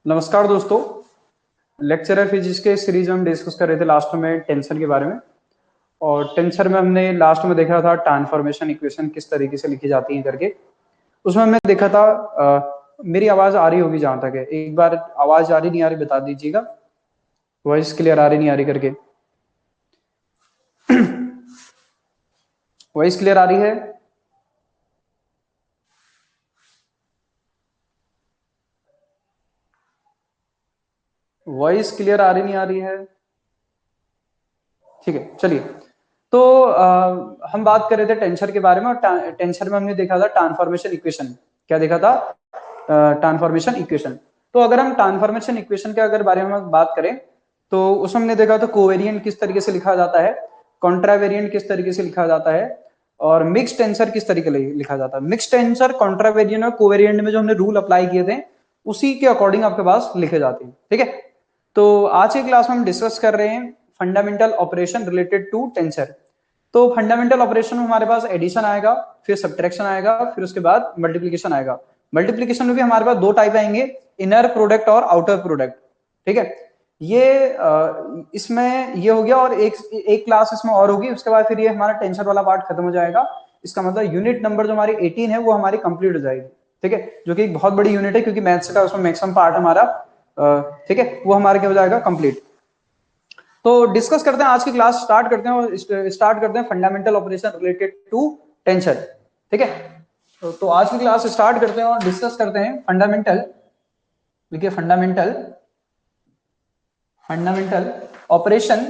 नमस्कार दोस्तों। Lecturer physics के सीरीज में हम डिस्कस कर रहे थे लास्ट में टेंसर के बारे में। और टेंसर में हमने लास्ट में देखा था ट्रांसफॉर्मेशन इक्वेशन किस तरीके से लिखी जाती है करके। उसमें हमने देखा था मेरी आवाज आ रही होगी जहां तक है, एक बार आवाज आ रही नहीं आ रही बता दीजिएगा, वॉइस क्लियर आ रही नहीं आ रही करके। वॉइस क्लियर आ रही है? वॉइस क्लियर आ रही नहीं आ रही है? ठीक है, चलिए। तो हम बात कर रहे थे टेंसर के बारे में, और टेंसर में हमने देखा था ट्रांसफॉर्मेशन इक्वेशन। क्या देखा था? Transformation equation. तो अगर हम ट्रांसफॉर्मेशन इक्वेशन के अगर बारे में बात करें तो उसमें हमने देखा था कोवेरिएंट किस तरीके से लिखा जाता है, कॉन्ट्रावेरिएंट किस तरीके से लिखा जाता है, और मिक्स टेंसर किस तरीके से लिखा जाता है। मिक्स टेंसर, कॉन्ट्रावेरिएंट और कोवेरिएंट में जो हमने रूल अप्लाई किए थे उसी के अकॉर्डिंग आपके पास लिखे जाते हैं। ठीक है, तो आज की क्लास में हम डिस्कस कर रहे हैं fundamental operation related to tensor. तो फंडामेंटल ऑपरेशन में हमारे पास एडिशन आएगा, फिर सब्ट्रैक्शन आएगा, फिर उसके बाद मल्टीप्लीकेशन आएगा। मल्टीप्लीकेशन में भी हमारे पास दो टाइप आएंगे, इनर प्रोडक्ट और आउटर प्रोडक्ट। ठीक है, ये इसमें ये हो गया, और एक क्लास इसमें और होगी, उसके बाद फिर ये हमारा टेंसर वाला पार्ट खत्म हो जाएगा। इसका मतलब यूनिट नंबर जो हमारी 18 है वो हमारी कंप्लीट हो जाएगी। ठीक है, जो कि एक बहुत बड़ी यूनिट है क्योंकि मैथ्स का उसमें मैक्सिमम पार्ट हमारा ठीक है वो हमारे क्या हो जाएगा, कंप्लीट। तो डिस्कस करते हैं, आज की क्लास स्टार्ट करते हैं, और स्टार्ट करते हैं fundamental operation related to tensor. ठीक है, तो आज की क्लास स्टार्ट करते हैं और डिस्कस करते हैं फंडामेंटल। देखिए, fundamental fundamental operation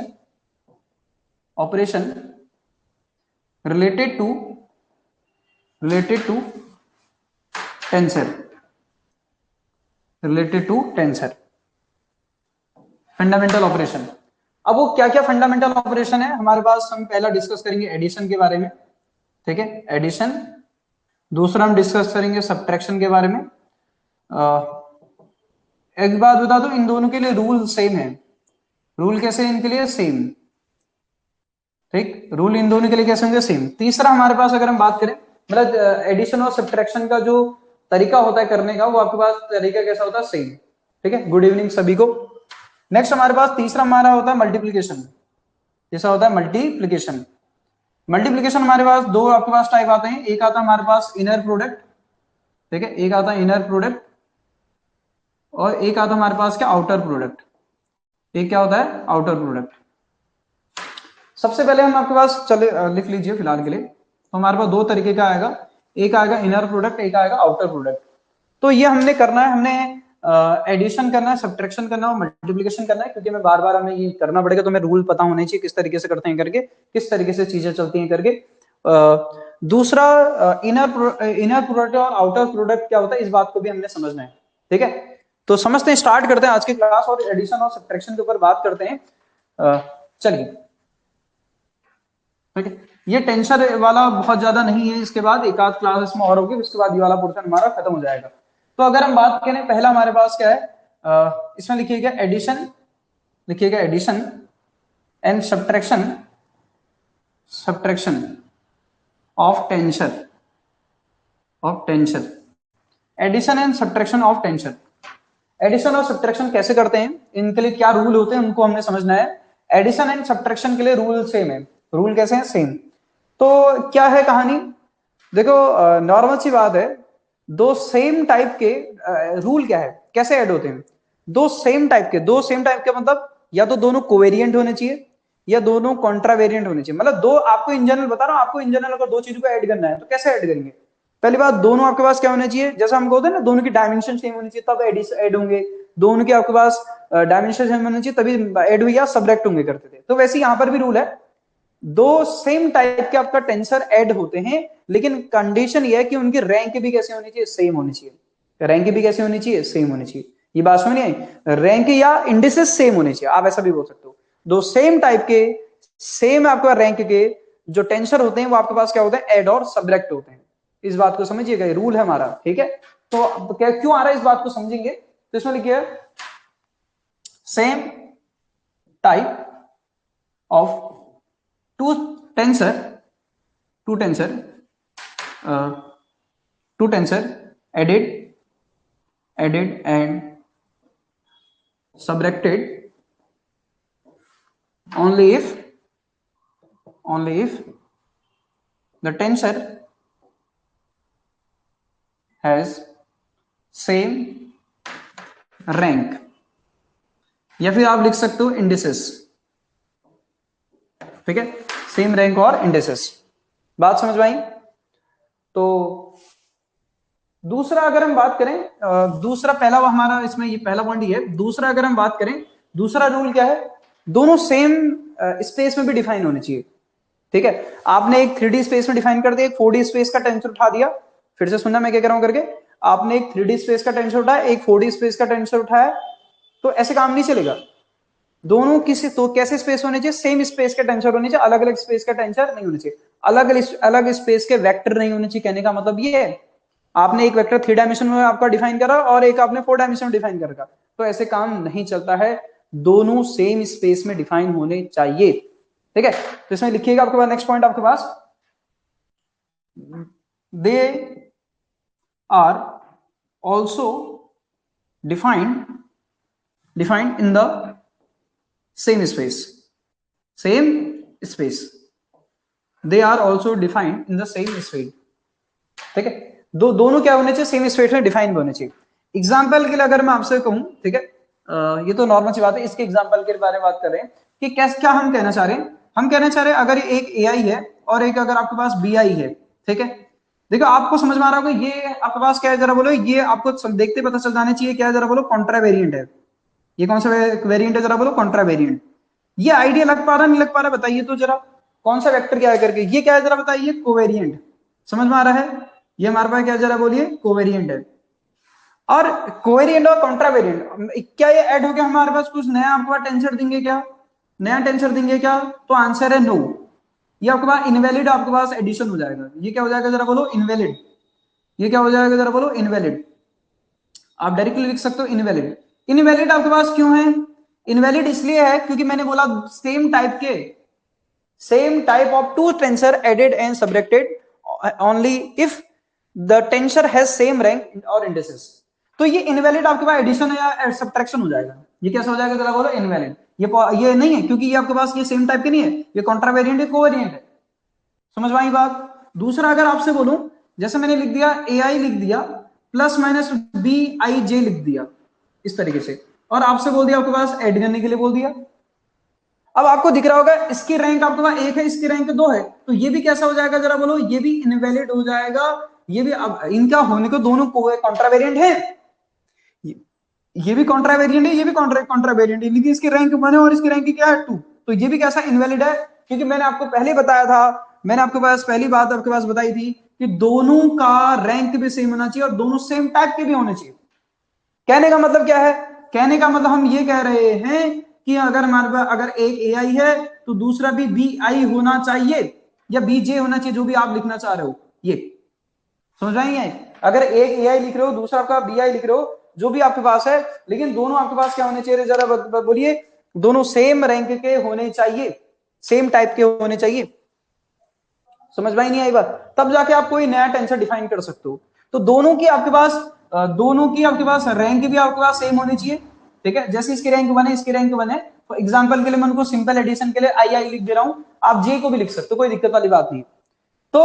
operation related to tensor fundamental operation. अब वो क्या क्या फंडामेंटल ऑपरेशन है हमारे पास, हम पहला डिस्कस करेंगे एडिशन के बारे में। ठीक है, एडिशन। दूसरा हम डिस्कस करेंगे सब्ट्रैक्शन के बारे में। एक बात बता दो, इन दोनों के लिए रूल सेम है। रूल कैसे है इनके लिए? सेम। ठीक, रूल इन दोनों के लिए कैसे होंगे? सेम। तीसरा हमारे पास अगर हम बात करें, मतलब एडिशन और सब्ट्रैक्शन का जो तरीका होता है करने का, वो आपके पास तरीका कैसा होता है? सेम। ठीक है, गुड इवनिंग सभी को। नेक्स्ट हमारे पास तीसरा हमारा होता है मल्टीप्लीकेशन। जैसा होता है मल्टीप्लीकेशन। मल्टीप्लीकेशन हमारे पास दो आपके पास टाइप आते हैं, एक आता है हमारे पास इनर प्रोडक्ट। ठीक है, एक आता है इनर प्रोडक्ट, और एक आता है हमारे पास क्या? Outer product. एक क्या होता है? Outer product. सबसे पहले हम आपके पास चले लिख लीजिए फिलहाल के लिए, तो हमारे पास दो तरीके का आएगा, एक आएगा इनर प्रोडक्ट, एक आएगा आउटर प्रोडक्ट। तो ये हमने करना है, हमने एडिशन करना है, सब्ट्रैक्शन करना है और मल्टीप्लिकेशन करना है, क्योंकि हमें बार बार हमें ये करना पड़ेगा, तो हमें रूल पता होने चाहिए किस तरीके से करते हैं करके, किस तरीके से चीजें चलती हैं करके। दूसरा, इनर प्रोडक्ट और आउटर प्रोडक्ट क्या होता है, इस बात को भी हमने समझना है। ठीक है, तो समझते हैं, स्टार्ट करते हैं आज की क्लास और एडिशन और सब्ट्रैक्शन के ऊपर बात करते हैं। चलिए, ठीक है, ये टेंसर वाला बहुत ज्यादा नहीं है, इसके बाद एक आध क्लास इसमें और होगी, उसके बाद ये वाला पोर्शन हमारा खत्म हो जाएगा। तो अगर हम बात करें, पहला हमारे पास क्या है, इसमें लिखिएगा एडिशन, लिखिएगा addition and subtraction subtraction of tensor addition and subtraction of tensor. Addition और सब्ट्रैक्शन कैसे करते हैं, इनके लिए क्या रूल होते हैं, उनको हमने समझना है। एडिशन एंड सब्ट्रैक्शन के लिए रूल सेम है। रूल कैसे हैं? सेम। तो क्या है कहानी? देखो, नॉर्मल सी बात है, दो सेम टाइप के रूल क्या है, कैसे ऐड होते हैं? दो सेम टाइप के मतलब या तो दोनों कोवेरिएंट होने चाहिए या दोनों कॉन्ट्रावेरिएंट होने चाहिए। मतलब दो, आपको इन जनरल बता रहा हूं, आपको इन जनरल अगर दो चीजों को ऐड करना है तो कैसे ऐड करेंगे? पहली बात, दोनों आपके पास क्या होने चाहिए, जैसा हम कहते हैं ना, दोनों की डायमेंशन सेम होनी चाहिए तब ऐड होंगे। दोनों के आपके पास डायमेंशन सेम होने चाहिए तभी ऐड हुई या सब्ट्रैक्ट होंगे करते थे। तो वैसे यहां पर भी रूल है, दो सेम टाइप के आपका टेंसर ऐड होते हैं, लेकिन कंडीशन ये है कि उनकी रैंक भी कैसे होनी चाहिए? सेम होनी चाहिए। रैंक भी कैसे होनी चाहिए? सेम होनी चाहिए। ये बात समझ नहीं आई? रैंक या इंडिसेस सेम होने चाहिए, आप ऐसा भी बोल सकते हो। दो सेम टाइप के, सेम आपका रैंक के जो टेंसर होते हैं वो आपके पास क्या होते हैं? ऐड और सब्ट्रैक्ट होते हैं। इस बात को समझिएगा, ये रूल है हमारा। ठीक है, तो क्या क्यों आ रहा है इस बात को समझेंगे। तो इसमें लिखिए same type of two tensor two tensor added and subtracted only if the tensor has same rank, या फिर आप लिख सकते हो इंडिसेस, ठीक है, सेम रैंक और इंडिसेस। बात समझ में आई? तो दूसरा अगर हम बात करें, दूसरा पहला वो हमारा इसमें ये पहला पॉइंट ये है। दूसरा अगर हम बात करें, दूसरा रूल क्या है, दोनों सेम स्पेस में भी डिफाइन होने चाहिए, ठीक है। आपने एक 3D स्पेस में डिफाइन कर दिया, एक 4D स्पेस का टेंसर उठा दिया, फिर से सुनना मैं क्या कह रहा हूं करके, आपने एक 3D स्पेस का टेंसर उठाया, एक 4D स्पेस का टेंसर उठाया, तो ऐसे काम नहीं चलेगा। दोनों किसी तो कैसे स्पेस होने चाहिए, सेम स्पेस के टेंसर होने चाहिए, अलग अलग स्पेस का टेंसर नहीं होने चाहिए, अलग अलग स्पेस के वेक्टर नहीं होने चाहिए। कहने का मतलब ये है, आपने एक वेक्टर 3 डायमेंशन में आपका डिफाइन करा और एक आपने 4 डायमेंशन में डिफाइन कर रखा, तो ऐसे काम नहीं चलता है, दोनों सेम स्पेस में डिफाइन होने चाहिए, ठीक है। तो इसमें लिखिएगा आपके पास नेक्स्ट पॉइंट आपके पास, they are also defined in the same space, they are also defined in the same space, ठीक है। दोनों क्या होने चाहिए, सेम स्पेस में डिफाइन होने चाहिए। एग्जाम्पल के लिए अगर मैं आपसे कहूं, ठीक है, ये तो नॉर्मल सी बात है, इसके एग्जाम्पल के बारे में बात कर रहे हैं कि क्या हम कहना चाह रहे हैं, हम कहना चाह रहे हैं अगर एक AI है और एक अगर आपके पास BI है, ठीक है। देखो आपको समझ में आ रहा होगा, ये आपके पास क्या है जरा बोलो, ये आपको देखते पता चल जाना चाहिए क्या है, जरा बोलो कॉन्ट्रा वेरिएंट है। ये कौन सा वेरिएंट है, जरा बोलो कॉन्ट्रा वेरिएंट। ये आइडिया लग पा रहा नहीं लग पा रहा, बताइए तो जरा, कौन सा वेक्टर क्या है करके, ये क्या है जरा बताइए, कोवेरिएंट। समझ में आ रहा है, ये हमारे पास क्या जरा बोलिए, कोवेरिएंट है। और कोवेरिएंट और कॉन्ट्रा वेरिएंट, क्या ये ऐड हो गया हमारे पास, कुछ नया आपके पास टेंसर देंगे क्या, नया टेंसर देंगे क्या, तो आंसर है नो। ये आपके पास इनवैलिड आपके पास एडिशन हो जाएगा, ये क्या हो जाएगा जरा बोलो, इनवैलिड। ये क्या हो जाएगा जरा बोलो, इनवैलिड। आप डायरेक्टली लिख सकते हो इनवैलिड। इनवैलिड आपके पास क्यों है, इनवैलिड इसलिए है क्योंकि मैंने बोला same type of two tensor added and subtracted only if the tensor has same rank और इंडिसेस। तो ये इनवैलिड आपके पास एडिशन या सब्ट्रैक्शन हो जाएगा। ये कैसा हो जाएगा जरा बोलो, इनवैलिड। ये नहीं है क्योंकि ये आपके पास ये सेम टाइप के नहीं है, ये कॉन्ट्रावेरिएंट है, कोवेरिएंट है। समझ में आई बात? दूसरा अगर आपसे बोलूं, जैसे मैंने लिख दिया AI लिख दिया प्लस माइनस BIJ लिख दिया इस तरीके से, और आपसे बोल दिया आपके पास ऐड करने के लिए बोल दिया। अब आपको दिख रहा होगा इसकी रैंक आपके पास 1 है, इसकी रैंक 2 है, तो ये भी कैसा हो जाएगा जरा बोलो, ये भी इनवैलिड हो जाएगा। ये भी अब इनका होने को दोनों कॉन्ट्रावेरिएंट है, ये भी कॉन्ट्रावेरिएंट है, ये भी कॉन्ट्रावेरिएंट है, लेकिन इसकी रैंक 1 है और इसकी रैंक क्या है 2, तो ये भी कैसा इनवैलिड है, क्योंकि मैंने आपको पहले बताया था, मैंने आपके पास पहली बात आपके पास बताई थी कि दोनों का रैंक भी सेम होना चाहिए और दोनों सेम टाइप के भी होने चाहिए। कहने का मतलब क्या है, कहने का मतलब हम ये कह रहे हैं कि अगर हमारे पास अगर एक AI है तो दूसरा भी BI होना चाहिए या BJ होना चाहिए, जो भी आप लिखना चाह रहे हो। ये समझ रहे हैं, अगर एक AI लिख रहे हो दूसरा आपका BI लिख रहे हो, जो भी आपके पास है, लेकिन दोनों आपके पास क्या होने चाहिए जरा बोलिए, दोनों सेम रैंक के होने चाहिए, सेम टाइप के होने चाहिए। समझ में नहीं आई बात? तब जाके आप कोई नया टेंसर डिफाइन कर सकते हो। तो दोनों की आपके पास रैंक भी आपके पास सेम होनी चाहिए, ठीक है। जैसे इसकी रैंक 1 है, इसकी रैंक 1 है, तो एग्जांपल के लिए मैं उनको सिंपल एडिशन के लिए II लिख दे रहा हूं, आप J को भी लिख सकते हो, कोई दिक्कत वाली बात नहीं। तो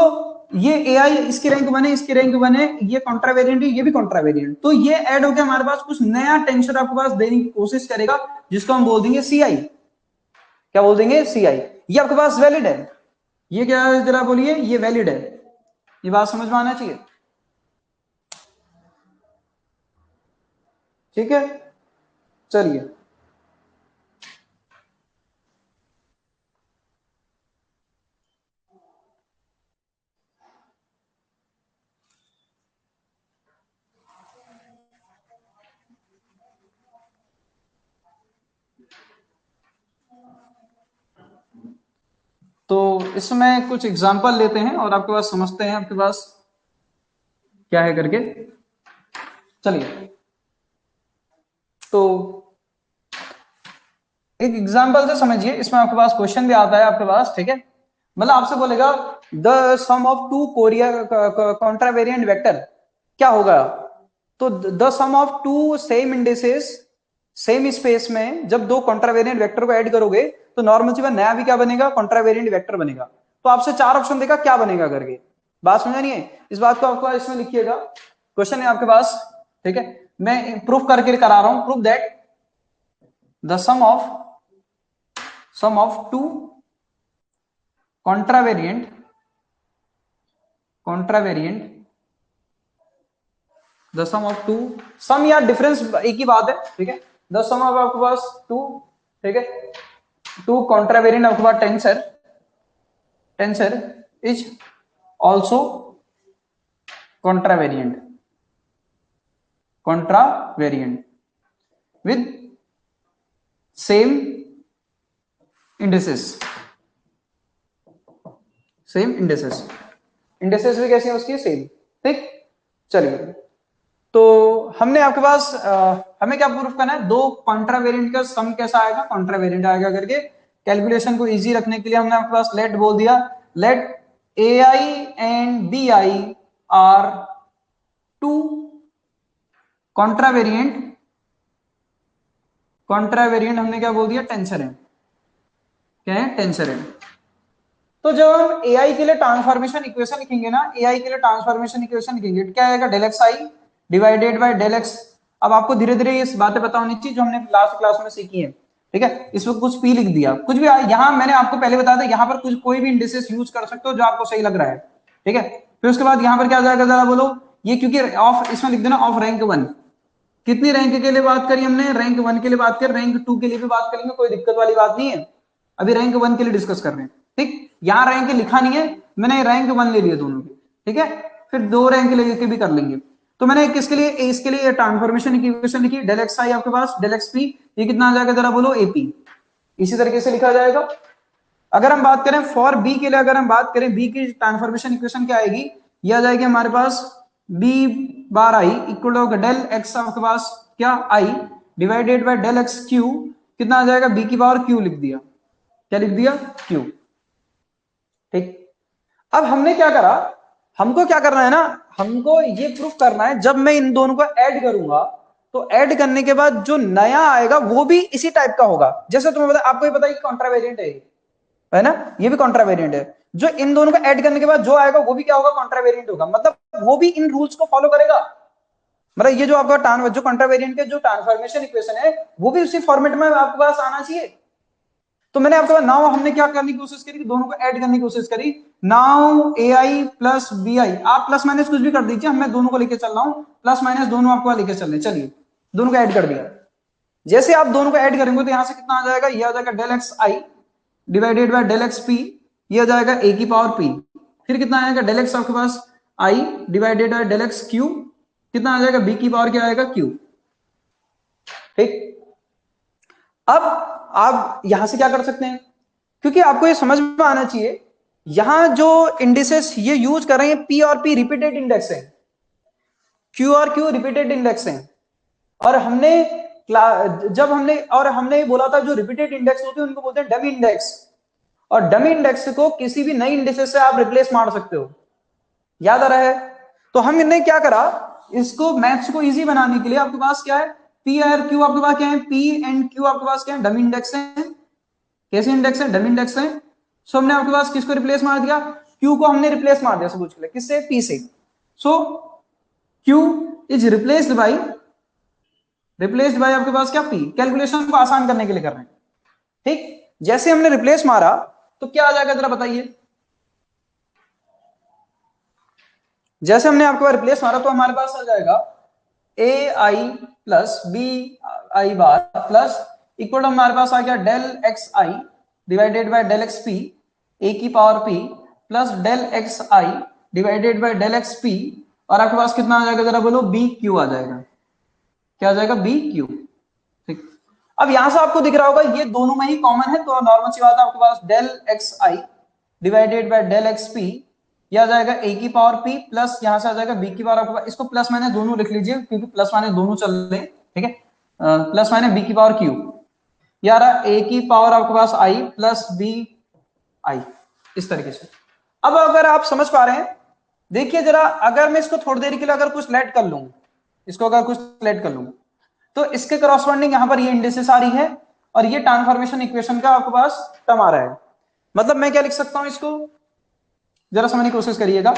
ये AI इसकी रैंक 1 है, इसकी रैंक 1 है, ये कॉन्ट्रावेरिएंट है, ये भी कॉन्ट्रावेरिएंट, तो ये ऐड होकर हमारे पास कुछ नया टेंसर आपके पास देने की कोशिश करेगा, जिसको हम बोल देंगे CI। क्या बोल देंगे, CI। ये आपके पास वैलिड है, ये क्या है जरा बोलिए, ये वैलिड है। ये बात समझ में आना चाहिए, ठीक है। चलिए, तो इसमें कुछ एग्जांपल लेते हैं और आपके पास समझते हैं आपके पास क्या है करके। चलिए, तो एक एग्जांपल से समझिए, इसमें आपके पास क्वेश्चन भी आता है आपके पास, ठीक है। मतलब आपसे बोलेगा द सम ऑफ टू कोरिया कॉन्ट्रावेरिएंट वेक्टर क्या होगा? तो the sum of two same indices same space में जब दो कॉन्ट्रावेरिएंट वेक्टर को ऐड करोगे तो नॉर्मल सी बात नया भी क्या बनेगा? कॉन्ट्रावेरिएंट वेक्टर बनेगा। तो आपसे 4 ऑप्शन देगा, क्या बनेगा करके। बात समझा नहीं है? इस बात को आपको इसमें लिखिएगा, क्वेश्चन है आपके पास, ठीक है। मैं प्रूफ करके करा रहा हूं, proof that the sum of two contravariant the sum of two, sum या डिफरेंस एक ही बात है, ठीक है। द सम ऑफ आपके पास टू, ठीक है, टू कॉन्ट्रावेरिएंट आपके पास tensor is also contravariant with same indices भी कैसी है उसकी? सेम, ठीक। चलिए, तो हमने आपके पास हमें क्या प्रूफ करना है? दो कॉन्ट्रावेरिएंट का सम कैसा आएगा? कॉन्ट्रावेरिएंट आएगा करके। कैलकुलेशन को इजी रखने के लिए हमने आपके पास लेट बोल दिया, let AI and BI are two contravariant हमने क्या बोल दिया? टेंसर है। क्या है? टेंसर है। तो जब हम AI के लिए ट्रांसफॉर्मेशन इक्वेशन लिखेंगे ना, AI के लिए ट्रांसफॉर्मेशन इक्वेशन लिखेंगे, क्या आएगा? Del x I divided by del X. अब आपको धीरे धीरे ये बातें पता होनी चाहिए जो हमने लास्ट क्लास में सीखी है, ठीक है। इसमें कुछ पी लिख दिया, कुछ भी यहाँ मैंने आपको पहले बताया था, यहाँ पर कुछ कोई भी इंडिसेस यूज कर सकते हो जो आपको सही लग रहा है, ठीक है। फिर उसके बाद यहाँ पर क्या जाएगा जरा बोलो, ये क्योंकि ऑफ, इसमें लिख देना ऑफ रैंक 1। कितनी रैंक के लिए बात करी हमने? रैंक 1 के लिए बात कर, रैंक 2 के लिए भी बात करेंगे, कोई दिक्कत वाली बात नहीं है। अभी रैंक 1 के लिए डिस्कस कर रहे हैं, ठीक। यहाँ रैंक लिखा नहीं है, मैंने रैंक 1 ले लिया दोनों के, ठीक है। फिर 2 रैंक लेके भी कर लेंगे। तो मैंने किसके लिए? इसके लिए ट्रांसफॉर्मेशन इक्वेशन लिखी, डेल एक्स आई आपके पास, डेल एक्स पी, ये कितना आ जाएगा जरा बोलो? AP। इसी तरीके से लिखा जाएगा। अगर हम बात करें फॉर बी के लिए, अगर हम बात करें बी की ट्रांसफॉर्मेशन इक्वेशन क्या आएगी? ये आ जाएगी हमारे पास B bar I equal to del x आपके पास क्या? I divided by del x Q, कितना आ जाएगा? बी की पावर क्यू लिख दिया। क्या लिख दिया? क्यू, ठीक। अब हमने क्या करा? हमको क्या करना है ना, हमको ये प्रूफ करना है जब मैं इन दोनों को ऐड करूंगा तो ऐड करने के बाद जो नया आएगा वो भी इसी टाइप का होगा। जैसे तुम्हें पता, आपको ये पता है कि कॉन्ट्रावेरिएंट है ना, ये भी कॉन्ट्रावेरिएंट है। जो इन दोनों को ऐड करने के बाद जो आएगा वो भी क्या होगा? कॉन्ट्रावेरिएंट होगा। मतलब वो भी इन रूल्स को फॉलो करेगा। मतलब ये जो आपका जो कॉन्ट्रावेरिएंट के जो ट्रांसफॉर्मेशन इक्वेशन है वो भी उसी फॉर्मेट में आपके पास आना चाहिए। तो मैंने आपके पास नाउ हमने क्या करने की कोशिश करी? दोनों को ऐड करने की कोशिश करी। नाउ AI प्लस BI, आप प्लस माइनस कुछ भी कर दीजिए, मैं दोनों को लेके चल रहा हूं, प्लस माइनस दोनों आपको लेके चल रहे। चलिए, दोनों को ऐड कर दिया। जैसे आप दोनों को ऐड करेंगे तो यहां से कितना आ जाएगा? ये आ जाएगा del x I divided by del x P, ये आ जाएगा A की पावर P। फिर कितना आएगा? डेल एक्स आपके पास I divided by del x Q, कितना आ जाएगा? B की पावर क्या आएगा? Q, ठीक। अब आप यहां से क्या कर सकते हैं, क्योंकि आपको ये समझ में आना चाहिए, यहां जो इंडिसेस ये यूज कर रहे हैं P और P रिपीटेड इंडेक्स है, Q और Q रिपीटेड इंडेक्स है। और हमने बोला था जो रिपीटेड इंडेक्स होते हैं उनको बोलते हैं डमी इंडेक्स। और डमी इंडेक्स को किसी भी नई इंडेक्स से आप रिप्लेस मार सकते हो, याद आ रहा है? तो हमने क्या करा, इसको मैथ्स को इजी बनाने के लिए आपके पास क्या है? P और Q आपके पास क्या है? P एंड Q आपके पास क्या है? डमी इंडेक्स है। कैसे इंडेक्स है? डमी इंडेक्स है। सो हमने आपके पास किसको रिप्लेस मार दिया? Q को हमने रिप्लेस मार दिया सब कुछ के लिए, किससे? P से। सो Q इज रिप्लेस्ड बाय आपके पास क्या? P। कैलकुलेशन को आसान करने के लिए कर रहे हैं, ठीक। जैसे हमने रिप्लेस मारा तो क्या आ जाएगा जरा बताइए? जैसे हमने आपके पास रिप्लेस मारा तो हमारे पास आ जाएगा AI plus BI bar plus equal हमारे पास आ गया del x I divided by del x P, A की power P plus del x I divided by del x P, और आपके पास कितना आ जाएगा जरा बोलो? BQ आ जाएगा। क्या आ जाएगा? BQ, ठीक। अब यहां से आपको दिख रहा होगा ये दोनों में ही कॉमन है, तो नॉर्मल सी बात है, आपके पास del x I divided by del x P, यह आ जाएगा A की पावर P प्लस यहां से आ जाएगा B की पावर आपके पास, इसको प्लस माइनस दोनों लिख लीजिए क्योंकि प्लस माइनस दोनों चल रहे हैं, ठीक है। प्लस माइनस B की पावर Q, यार A की पावर आपके पास I प्लस B I, इस तरीके से। अब अगर आप समझ पा रहे हैं देखिए जरा, अगर मैं इसको थोड़ी देर के लिए अगर कुछ लेट कर लूं, इसको अगर कुछ लेट कर लूं, तो इसके करॉस्पॉन्डिंग यहां पर ये इंडिसेस आ रही है और ये ट्रांसफॉर्मेशन इक्वेशन का आपके पास टर्म आ रहा है। मतलब मैं क्या लिख सकता हूं इसको, जरा समझने की कोशिश करिएगा।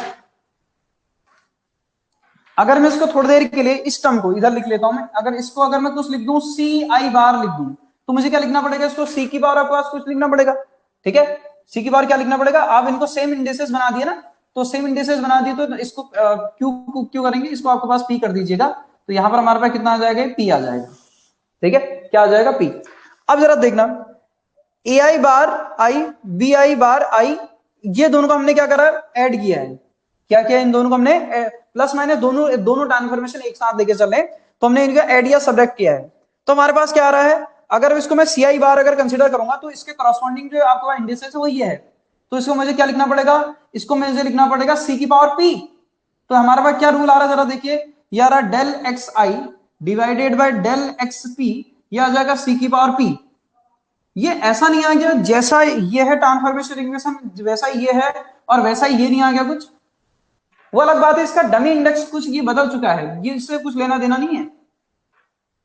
अगर मैं इसको थोड़ी देर के लिए इस टर्म को इधर लिख लेता हूं मैं, अगर इसको अगर मैं कुछ लिख दूं सी आई बार लिख दूं, तो मुझे क्या लिखना पड़ेगा, इसको सी की बार आपके पास कुछ लिखना पड़ेगा, ठीक है। सी की बार क्या लिखना पड़ेगा, आप इनको सेम इंडिसेस बना दिए ना, तो सेम इंडिसेस बना दिए तो इसको क्यू क्यू करेंगे, इसको आपके पास पी कर दीजिएगा, तो यहां पर हमारे पास कितना आ जाएगा, पी आ जाएगा, ठीक है। क्या आ जाएगा, पी। अब जरा देखना, ए आई बार आई, बी आई बार आई, ये दोनों को हमने क्या करा, ऐड किया है। क्या किया, इन दोनों को हमने प्लस माइनस दोनों दोनों ट्रांसफॉर्मेशन एक साथ लेके चले, तो हमने इनका ऐड या सब्ट्रैक्ट किया है। तो हमारे पास क्या आ रहा है, अगर इसको मैं सी आई बार अगर कंसीडर करूंगा, तो इसके करॉस्पॉन्डिंग जो आपके पास इंडिसेस है वो ये है, तो इसको मुझे क्या लिखना पड़ेगा, इसको मुझे लिखना पड़ेगा सी की पावर पी। तो हमारे पास क्या रूल आ रहा है, जरा देखिए, ये आ रहा del x I divided by del x P, ये आ जाएगा सी की पावर पी। ये ऐसा नहीं आ गया जैसा ये है ट्रांसफॉर्मेशन इक्वेशन वैसा ये है, और वैसा ये नहीं आ गया कुछ, वो अलग बात है। इसका डमी इंडेक्स कुछ ये बदल चुका है, ये इससे कुछ लेना देना नहीं है,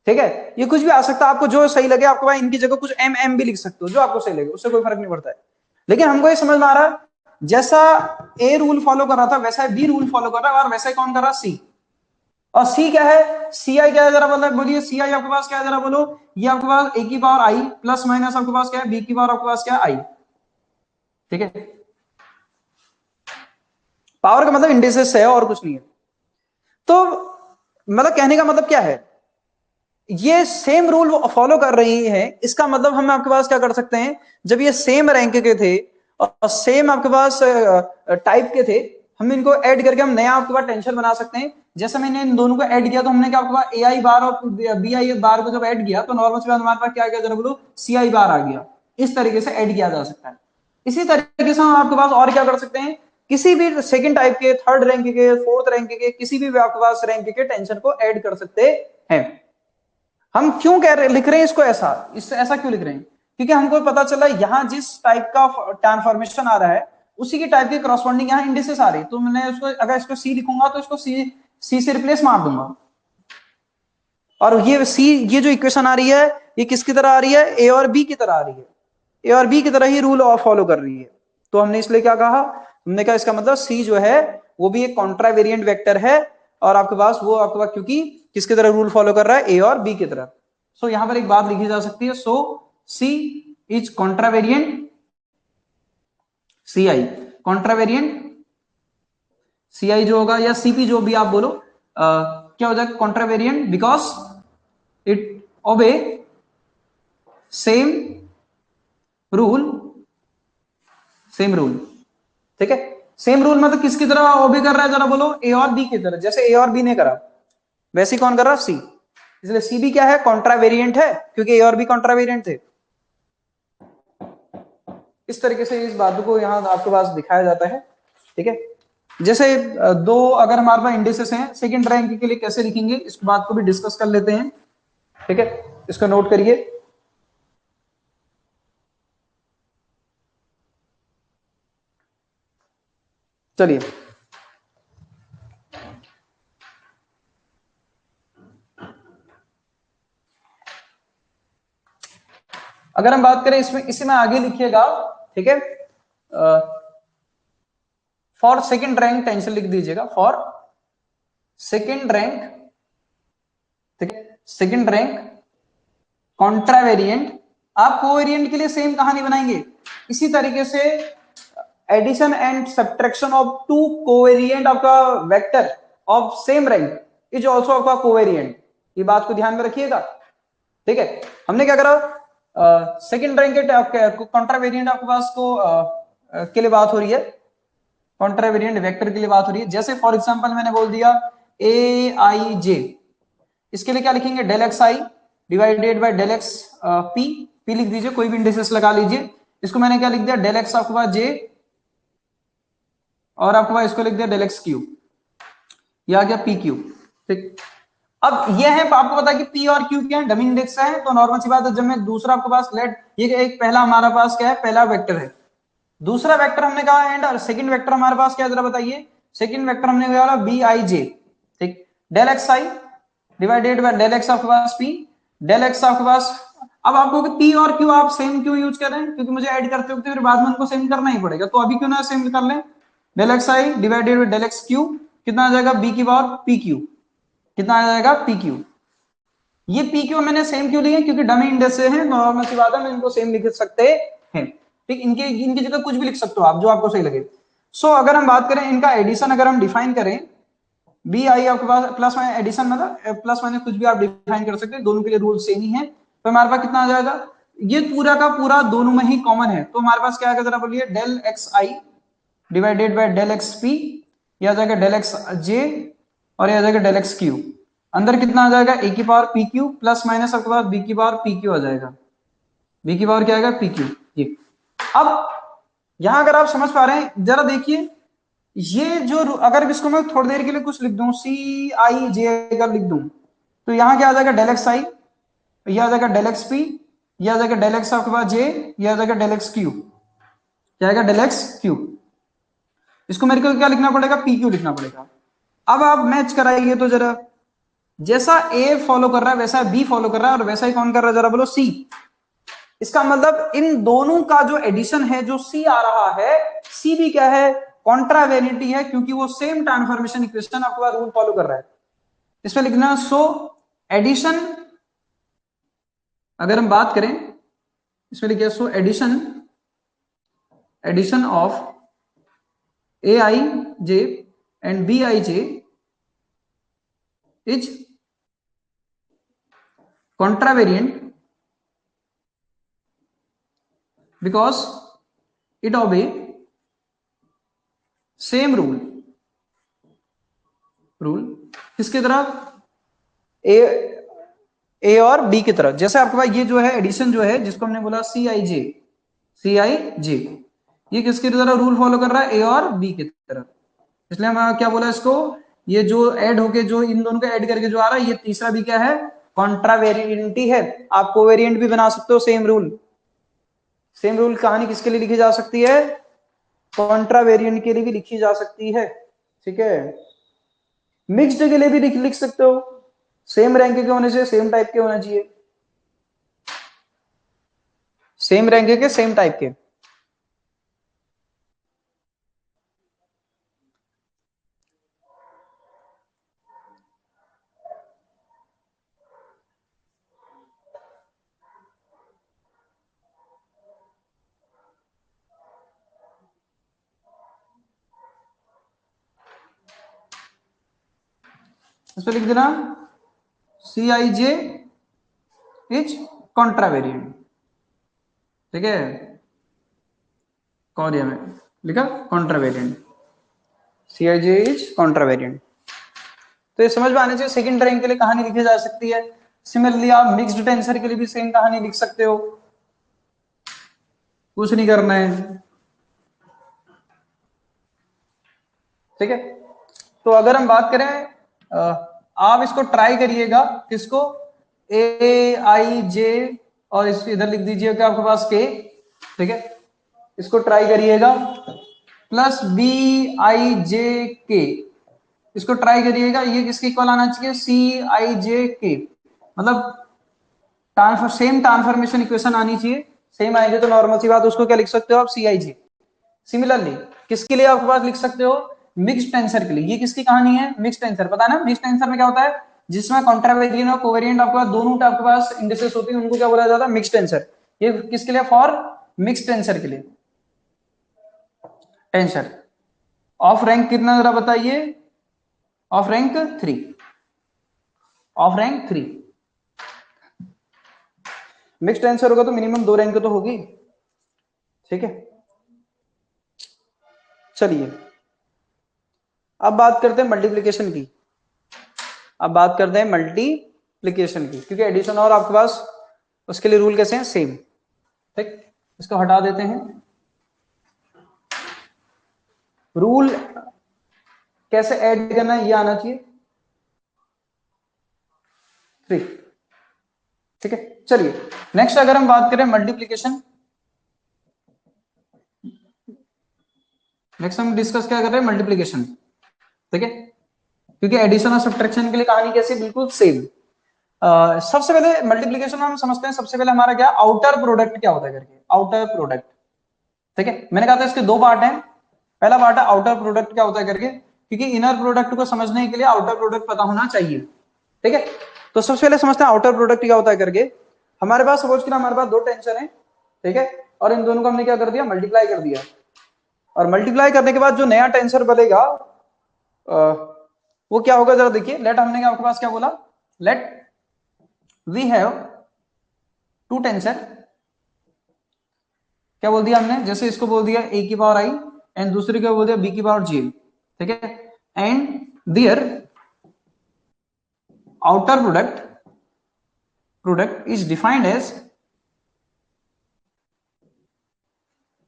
ठीक है। ये कुछ भी आ सकता है, आपको जो सही लगे, आपको भाई इनकी जगह कुछ एम एम भी लिख सकते हो, जो आपको सही लगे, उससे कोई फर्क नहीं पड़ता है। लेकिन हमको ये समझ में आ रहा है, जैसा ए रूल फॉलो कर रहा था वैसा बी रूल फॉलो कर रहा है, और वैसा ही कौन कर रहा है, सी। और सी क्या है, सी आई क्या है, जरा मतलब बोलिए, सी आई आपके पास क्या है, जरा बोलो। ये आपके पास ए की पावर आई प्लस माइनस आपके पास क्या है, बी की पावर आपके पास क्या है, आई, ठीक है। पावर का मतलब इंडिसेस है और कुछ नहीं है। तो मतलब कहने का मतलब क्या है, ये सेम रूल फॉलो कर रही है, इसका मतलब हम आपके पास क्या कर सकते हैं, जब ये सेम रैंक के थे और सेम आपके पास टाइप के थे, हम इनको ऐड करके हम नया आपके पास टेंशन बना सकते हैं। जैसे मैंने इन दोनों को ऐड किया, तो हमने क्या आपके पास ए आई बार और बी आई बार को जब ऐड किया, तो नॉर्मल सी बात हमारे पास क्या आ गया, जरा बोलो, सी आई बार आ गया। इस तरीके से ऐड किया जा सकता है। इसी तरीके से हम आपके पास और क्या कर सकते हैं, किसी भी सेकंड टाइप के, थर्ड रैंक के, फोर्थ रैंक के, किसी भी आपके पास रैंक के टेंशन को ऐड कर सकते हैं। हम क्यों कह रहे लिख रहे हैं इसको ऐसा, इससे ऐसा क्यों लिख रहे हैं, क्योंकि हमको पता चला यहां जिस टाइप का ट्रांसफॉर्मेशन आ रहा है उसी की टाइप की करॉस्पॉन्डिंग यहाँ इंडिसेस आ रही है। तो मैंने उसको अगर इसको सी लिखूंगा तो इसको सी से रिप्लेस मार दूंगा, और ये सी, ये जो इक्वेशन आ रही है ये किसकी तरह आ रही है, ए और बी की तरह आ रही है, ए और बी की तरह ही रूल फॉलो कर रही है। तो हमने इसलिए क्या कहा, हमने कहा इसका मतलब सी जो है वो भी एक कॉन्ट्रावेरिएंट वेक्टर है, और आपके पास वो आपके पास क्योंकि किसकी तरह रूल फॉलो कर रहा है, ए और बी की तरह। सो यहां पर एक बात लिखी जा सकती है, सो सी इज कॉन्ट्रावेरिएंट, सी आई कॉन्ट्रावेरिएंट, सी आई जो होगा या सीपी जो भी आप बोलो, क्या हो जाएगा, contravariant, because it obey same rule, same rule, ठीक है। सेम रूल मतलब किसकी तरह ओबे कर रहा है, जरा बोलो, ए और बी की तरह, जैसे ए और बी ने करा वैसे ही कौन कर रहा, सी। इसलिए सी भी क्या है, कॉन्ट्रावेरिएंट है, क्योंकि ए और बी कॉन्ट्रावेरिएंट थे। इस तरीके से इस बात को यहां आपके पास दिखाया जाता है, ठीक है। जैसे दो अगर हमारे पास इंडिसेस हैं, सेकंड रैंक के लिए कैसे लिखेंगे, इस बात को भी डिस्कस कर लेते हैं, ठीक है। इसको नोट करिए। चलिए, अगर हम बात करें इसमें, इसी में आगे लिखिएगा, ठीक है। फॉर सेकंड रैंक टेंशन लिख दीजिएगा, फॉर सेकंड रैंक, ठीक है, सेकंड रैंक कॉन्ट्रावेरिएंट। आप कोवेरिएंट के लिए सेम कहानी बनाएंगे, इसी तरीके से addition and subtraction of two covariant आपका vector of same rank is also आपका कोवेरिएंट। ये बात को ध्यान में रखिएगा, ठीक है। हमने क्या करा, सेकंड रैंक के कॉन्ट्रावेरिएंट आपके पास को के लिए बात हो रही है, कॉन्ट्रावेरिएंट वेक्टर के लिए बात हो रही है। जैसे फॉर एग्जांपल मैंने बोल दिया ए आई जे, इसके लिए क्या लिखेंगे, del x I divided by del x P, P लिख दीजिए, कोई भी इंडिसेस लगा लीजिए। इसको मैंने क्या लिख दिया, डेल एक्स आपके पास जे, और आपके पास इसको लिख दिया डेल एक्स क्यू, या गया पी क्यू, ठीक। अब ये है, आपको पता है कि पी और क्यू क्या है, डमी इंडेक्स है, तो नॉर्मल सी बात है, जब मैं दूसरा आपके पास लेट, ये एक पहला हमारा पास क्या है, पहला वेक्टर है, दूसरा वेक्टर हमने कहा एंड, और सेकंड वेक्टर हमारे पास क्या है, जरा बताइए, सेकंड वेक्टर हमने बोला बी आई जे, ठीक, del x I divided by del x आपके पास पी, डेल एक्स आपके पास, अब आपको पी और क्यू आप सेम क्यों यूज कर रहे हैं, क्योंकि मुझे ऐड करते वक्त फिर बाद में उनको सेम करना ही पड़ेगा, तो अभी क्यों ना सेम कर लें, del x I divided by del x Q, कितना आ जाएगा बी की पावर पी क्यू, कितना आ जाएगा पी क्यू। ये पी क्यू मैंने सेम क्यों लिए, क्योंकि डमी इंडेक्स से है, नॉर्मल सी बात है, मैं इनको सेम लिख सकते हैं, ठीक, इनके इनकी जगह कुछ भी लिख सकते हो आप जो आपको सही लगे। सो अगर हम बात करें इनका एडिशन, अगर हम डिफाइन करें बी आई आपके पास प्लस माइनस एडिशन, मतलब प्लस माइनस कुछ भी आप डिफाइन कर सकते हैं, दोनों के लिए रूल सेम ही है, तो हमारे पास कितना आ जाएगा, ये पूरा का पूरा दोनों में ही कॉमन है, तो हमारे पास क्या आएगा जरा बोलिए, del x I divided by del x P, यह आ जाएगा डेल एक्स जे, और यह आ जाएगा डेल एक्स क्यू, अंदर कितना आ जाएगा ए की power P Q plus minus आपके पास बी की पावर पी क्यू आ जाएगा, बी की पावर क्या आएगा पी क्यू। ये अब यहां अगर आप समझ पा रहे हैं जरा देखिए, ये जो अगर इसको मैं थोड़ी देर के लिए कुछ लिख दूं, सी आई जे अगर लिख दूं, तो यहां क्या आ जाएगा डेल एक्स आई, यह आ जाएगा डेल एक्स पी, यह आ जाएगा डेल एक्स आपके पास जे, यह आ जाएगा डेल एक्स क्यू, क्या आएगा डेल एक्स क्यू, इसको मेरे को क्या लिखना पड़ेगा पी क्यू लिखना पड़ेगा। अब आप मैच कराइए तो जरा, जैसा ए फॉलो कर रहा है वैसा बी फॉलो कर रहा है, और वैसा ही कौन कर रहा है जरा बोलो सी, इसका मतलब इन दोनों का जो एडिशन है जो सी आ रहा है, सी भी क्या है कॉन्ट्रावेरिएंटी है, क्योंकि वो सेम ट्रांसफॉर्मेशन इक्वेशन आपका रूल फॉलो कर रहा है, इसमें लिखना सो एडिशन, अगर हम बात करें इसमें लिखिए so addition, addition of A I J and B I J is contravariant because it obey same rule, rule किसकी तरफ ए और बी की तरफ, जैसे आपके पास ये जो है एडिशन जो है जिसको हमने बोला सी आई जे, सी आई जे, ये किसकी तरह रूल फॉलो कर रहा है ए और बी की तरफ, इसलिए हम क्या बोला इसको, ये जो ऐड होके जो इन दोनों को ऐड करके जो आ रहा है, ये तीसरा भी क्या है कॉन्ट्रावेरिएंटी है, आप कोवेरिएंट भी बना सकते हो, सेम रूल, सेम रूल कहानी किसके लिए लिखी जा सकती है, कॉन्ट्रावेरिएंट के लिए भी लिखी जा सकती है, ठीक है, मिक्स्ड के लिए भी लिख सकते हो, सेम रैंक के होने से सेम टाइप के होना चाहिए, सेम रैंक के सेम टाइप के, इसको लिख देना सी आई जे इज कॉन्ट्रावेरिएंट, ठीक है, कॉरिया में लिखा कॉन्ट्रावेरिएंट, सी आई जे इज कॉन्ट्रावेरिएंट, तो ये समझ में आने चाहिए, सेकंड रैंक के लिए कहानी लिखी जा सकती है, सिमिलरली आप मिक्स्ड टेंसर के लिए भी सेम कहानी लिख सकते हो, कुछ नहीं करना है, ठीक है। तो अगर हम बात करें आप इसको ट्राई करिएगा, किसको ए आई जे, और इस इधर लिख दीजिएगा आपके पास के, ठीक है, इसको ट्राई करिएगा, प्लस बी आई जे के, इसको ट्राई करिएगा, ये किसके इक्वल आना चाहिए सी आई जे के, मतलब सेम ट्रांसफॉर्मेशन इक्वेशन आनी चाहिए, सेम आएगी तो नॉर्मल सी बात, उसको क्या लिख सकते हो आप सी आई जे। सिमिलरली किसके लिए आपके पास लिख सकते हो मिक्स्ड टेंसर के लिए, ये किसकी कहानी है मिक्स्ड टेंसर, पता है ना मिक्स्ड टेंसर में क्या होता है, जिसमें कॉन्ट्रावेरिएंट और कोवेरिएंट आपके पास दोनों आपके पास इंडिसेस होती है, उनको क्या बोला जाता है मिक्स्ड टेंसर, ये किसके लिए फॉर मिक्स्ड टेंसर के लिए, टेंसर ऑफ रैंक कितना जरा बताइए, of rank 3, of rank 3, mixed tensor होगा तो मिनिमम 2 रैंक तो होगी, ठीक है। चलिए अब बात करते हैं मल्टीप्लिकेशन की, अब बात करते हैं मल्टीप्लिकेशन की, क्योंकि एडिशन और आपके पास उसके लिए रूल कैसे हैं सेम, ठीक, इसको हटा देते हैं, रूल कैसे ऐड करना है ये आना चाहिए 3, ठीक है। चलिए नेक्स्ट अगर हम बात करें मल्टीप्लिकेशन, नेक्स्ट हम डिस्कस क्या कर रहे हैं मल्टीप्लिकेशन, ठीक है, क्योंकि एडिशन और सब्ट्रैक्शन के लिए कहानी कैसी, बिल्कुल सेम। सबसे पहले मल्टीप्लीकेशन में हम समझते हैं, सबसे पहले हमारा क्या आउटर प्रोडक्ट क्या होता है करके, आउटर प्रोडक्ट। ठीक है, मैंने कहा था इसके दो पार्ट हैं। पहला पार्ट है आउटर प्रोडक्ट क्या होता है करके, क्योंकि इनर प्रोडक्ट को समझने के लिए आउटर प्रोडक्ट पता होना चाहिए। ठीक है, तो सबसे पहले समझते हैं आउटर प्रोडक्ट क्या होता है करके। हमारे पास सपोज कि हमारे पास दो टेंशन है, ठीक है, और इन दोनों को हमने क्या कर दिया, मल्टीप्लाई कर दिया। और मल्टीप्लाई करने के बाद जो नया टेंसर बनेगा वो क्या होगा जरा देखिए। लेट हमने आपके पास क्या बोला, let we have two tensor, क्या बोल दिया हमने, जैसे इसको बोल दिया a की पावर i एंड दूसरे को बोल दिया b की पावर j। ठीक है, and their outer product is defined as,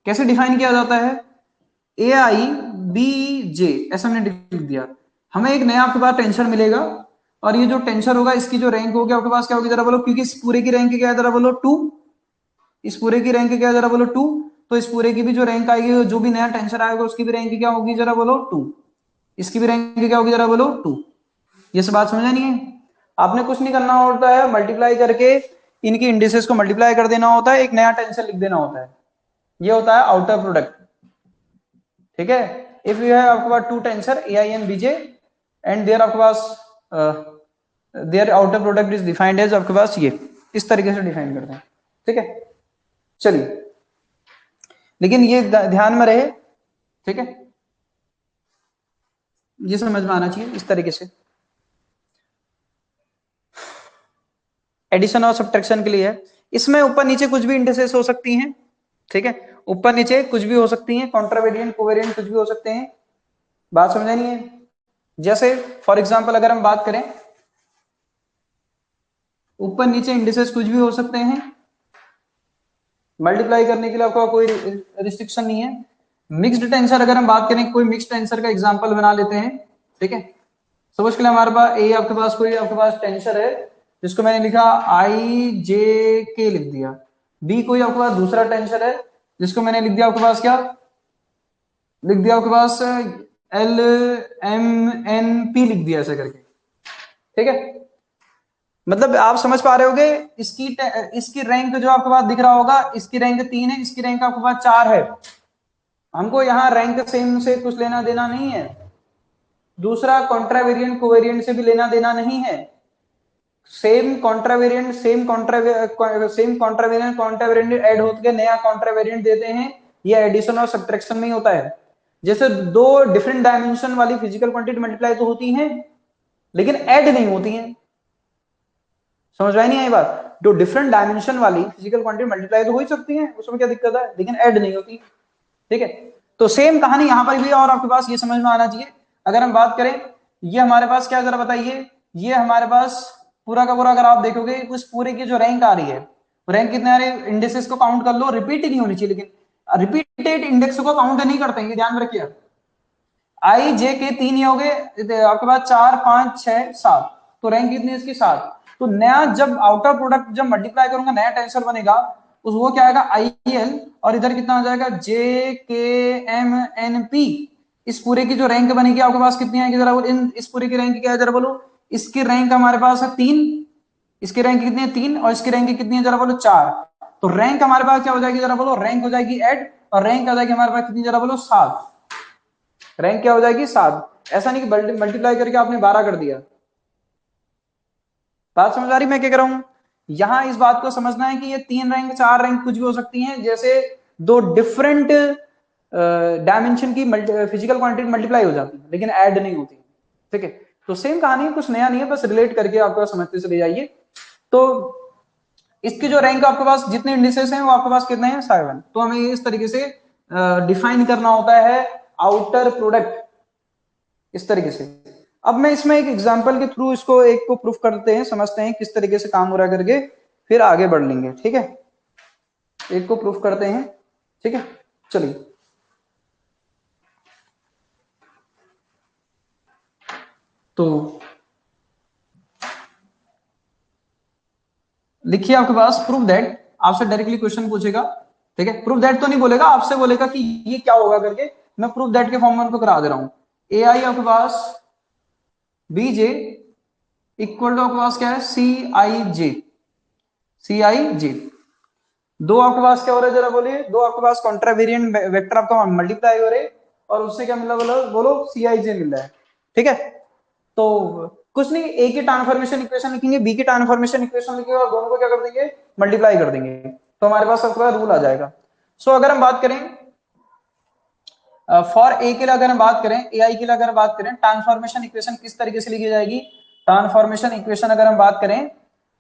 कैसे डिफाइन किया जाता है, ए आई बी जे, ऐसा हमने लिख दिया। हमें एक नया आपके पास टेंसर मिलेगा, और ये जो टेंसर होगा इसकी जो रैंक होगी आपके पास क्या होगी जरा बोलो, क्योंकि इस पूरे की रैंक क्या है जरा बोलो 2, इस पूरे की रैंक क्या है जरा बोलो 2, तो इस पूरे की भी जो रैंक आएगी, जो भी नया टेंसर आएगा उसकी भी रैंक क्या होगी जरा बोलो 2, इसकी भी रैंक क्या होगी जरा बोलो 2। ये सब बात समझा नहीं है, आपने कुछ नहीं करना होता है, मल्टीप्लाई करके इनकी इंडिसेस को मल्टीप्लाई कर देना होता है, एक नया टेंसर लिख देना होता है, ये होता है आउटर प्रोडक्ट। ठीक है, इफ यू है आपके पास two tensor A I and B J and there आपके पास their outer product is defined as, आपके पास ये इस तरीके से डिफाइन करते हैं। ठीक है, चलिए, लेकिन ये ध्यान में रहे, ठीक है, ये समझ में आना चाहिए इस तरीके से। एडिशन और सब्ट्रैक्शन के लिए है, इसमें ऊपर नीचे कुछ भी इंडिसेस हो सकती हैं। ठीक है, ऊपर नीचे कुछ भी हो सकती हैं, कॉन्ट्रावेरिएंट कोवेरिएंट कुछ भी हो सकते हैं, बात समझ नहीं है। जैसे फॉर एग्जांपल अगर हम बात करें, ऊपर नीचे इंडिसेस कुछ भी हो सकते हैं, मल्टीप्लाई करने के लिए आपका कोई रिस्ट्रिक्शन नहीं है। मिक्स्ड टेंसर अगर हम बात करें, कोई मिक्स्ड टेंसर का एग्जांपल बना लेते हैं। ठीक है, सपोज के लिए हमारे पास ए आपके पास कोई आपके पास टेंसर है जिसको मैंने लिखा आई जे के लिख दिया, बी कोई आपके पास दूसरा टेंसर है जिसको मैंने लिख दिया आपके पास क्या लिख दिया आपके पास एल एम एन पी लिख दिया ऐसे करके। ठीक है, मतलब आप समझ पा रहे होगे, इसकी रैंक जो आपके पास दिख रहा होगा, इसकी रैंक 3 है, इसकी रैंक आपके पास 4 है। हमको यहाँ रैंक सेम से कुछ लेना देना नहीं है, दूसरा कॉन्ट्रावेरिएंट कोवेरिएंट से भी लेना देना नहीं है। सेम कॉन्ट्रावेरिएंट कॉन्ट्रावेरिएंट ऐड होकर नया कॉन्ट्रावेरिएंट देते हैं, ये एडिशन और सब्ट्रैक्शन में ही होता है। जैसे दो डिफरेंट डायमेंशन वाली फिजिकल क्वांटिटी मल्टीप्लाई तो होती हैं, लेकिन ऐड नहीं होती हैं। समझ में नहीं आई बात, जो डिफरेंट डायमेंशन वाली फिजिकल क्वांटिटी मल्टीप्लाई तो हो ही सकती है, उसमें क्या दिक्कत है, लेकिन ऐड नहीं होती। ठीक है, तो सेम कहानी यहां पर भी है, और आपके पास ये समझ में आना चाहिए। अगर हम बात करें, ये हमारे पास क्या जरा बताइए, ये हमारे पास पूरा का पूरा अगर आप देखोगे उस पूरे की जो रैंक आ रही है, रैंक कितने आ रहे हैं, इंडेक्सेस को काउंट कर लो, रिपीट ही नहीं होनी चाहिए, लेकिन रिपीटेड इंडेक्स को काउंट नहीं करते हैं, ध्यान में रखिए। आई जे के 3 ही हो गए आपके पास, 4 5 6 7, तो रैंक कितनी है इसकी 7। तो नया जब आउटर प्रोडक्ट जब मल्टीप्लाई करूंगा नया टेंसर बनेगा, उस वो क्या आएगा आई एल, और इधर कितना आ जाएगा जे के एम एन पी। इस पूरे की जो रैंक बनेगी आपके पास कितनी आएगी जरा बोलो, इस पूरे की रैंक क्या है जरा बोलो। इसकी रैंक हमारे पास है 3, इसकी रैंक कितनी है 3, और इसकी रैंक कितनी है जरा बोलो 4। तो रैंक हमारे पास क्या हो जाएगी जरा बोलो, रैंक हो जाएगी 8, और रैंक आ जाएगी हमारे पास कितनी जरा बोलो 7। रैंक क्या हो जाएगी 7। ऐसा नहीं कि मल्टीप्लाई करके आपने 12 कर दिया। बात समझ आ रही मैं क्या कह रहा हूं, यहां इस बात को समझना है कि ये 3 रैंक 4 रैंक कुछ भी हो सकती हैं, जैसे दो डिफरेंट डायमेंशन की फिजिकल क्वांटिटी मल्टीप्लाई हो जाती है, लेकिन ऐड नहीं होती। ठीक है, तो सेम कहानी है, कुछ नया नहीं है, बस रिलेट करके आपको समझते चले जाइए। तो इसकी जो रैंक आपके पास जितने इंडिसेस हैं वो आपके पास कितने हैं 7। तो हमें इस तरीके से डिफाइन करना होता है आउटर प्रोडक्ट, इस तरीके से। अब मैं इसमें एक एग्जांपल के थ्रू इसको एक को प्रूफ करते हैं, समझते हैं किस तरीके से काम हो रहा है करके, फिर आगे बढ़ लेंगे। ठीक है, एक को प्रूफ करते हैं। ठीक है, चलिए, तो लिखिए आपके पास प्रूफ दैट, आपसे डायरेक्टली क्वेश्चन पूछेगा। ठीक है, प्रूफ दैट तो नहीं बोलेगा, आपसे बोलेगा कि ये क्या होगा करके, मैं प्रूफ दैट के फॉर्म में उनको करा दे रहा हूं। ए आई आपके पास बी जे इक्वल टू आपके पास क्या है, सी आई जे, सी आई जे। दो आपके पास क्या हो रहा है जरा बोलिए, दो आपके पास कॉन्ट्रावेरिएंट वेक्टर आपका मल्टीप्लाई हो रहे और उससे क्या मिला, बोलो बोलो सी आई जे मिल रहा है। ठीक है, तो कुछ नहीं, ए की ट्रांसफॉर्मेशन इक्वेशन लिखेंगे, बी की ट्रांसफॉर्मेशन इक्वेशन लिखेंगे और दोनों को क्या कर देंगे, मल्टीप्लाई कर देंगे, तो हमारे पास सबका रूल आ जाएगा। सो अगर हम बात करें फॉर ए के लिए, अगर हम बात करें ए आई के लिए, अगर बात करें ट्रांसफॉर्मेशन इक्वेशन किस तरीके से लिखी जाएगी, ट्रांसफॉर्मेशन इक्वेशन अगर हम बात करें,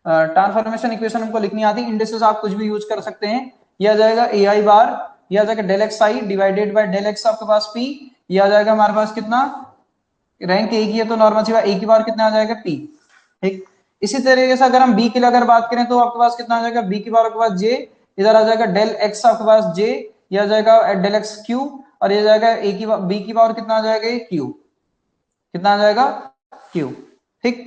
ट्रांसफॉर्मेशन इक्वेशन हमको लिखनी आती है, इंडिसेस आप कुछ भी यूज कर सकते हैं, यह आ जाएगा ए आई बार, यह आ जाएगा del x I divided by del x आपके पास पी, यह आ जाएगा हमारे पास कितना, रैंक ए की है तो नॉर्मल सी बात ए की बार कितना आ जाएगा पी। ठीक, इसी तरीके से अगर हम बी के लिए अगर बात करें तो आपके पास कितना आ जाएगा, बी की बार आपके पास जे, इधर आ जाएगा डेल एक्स आपके पास जे, यह आ जाएगा डेल एक्स क्यू, और ये जाएगा ए की बी की पावर कितना आ जाएगा, क्यू, कितना आ जाएगा क्यू। ठीक,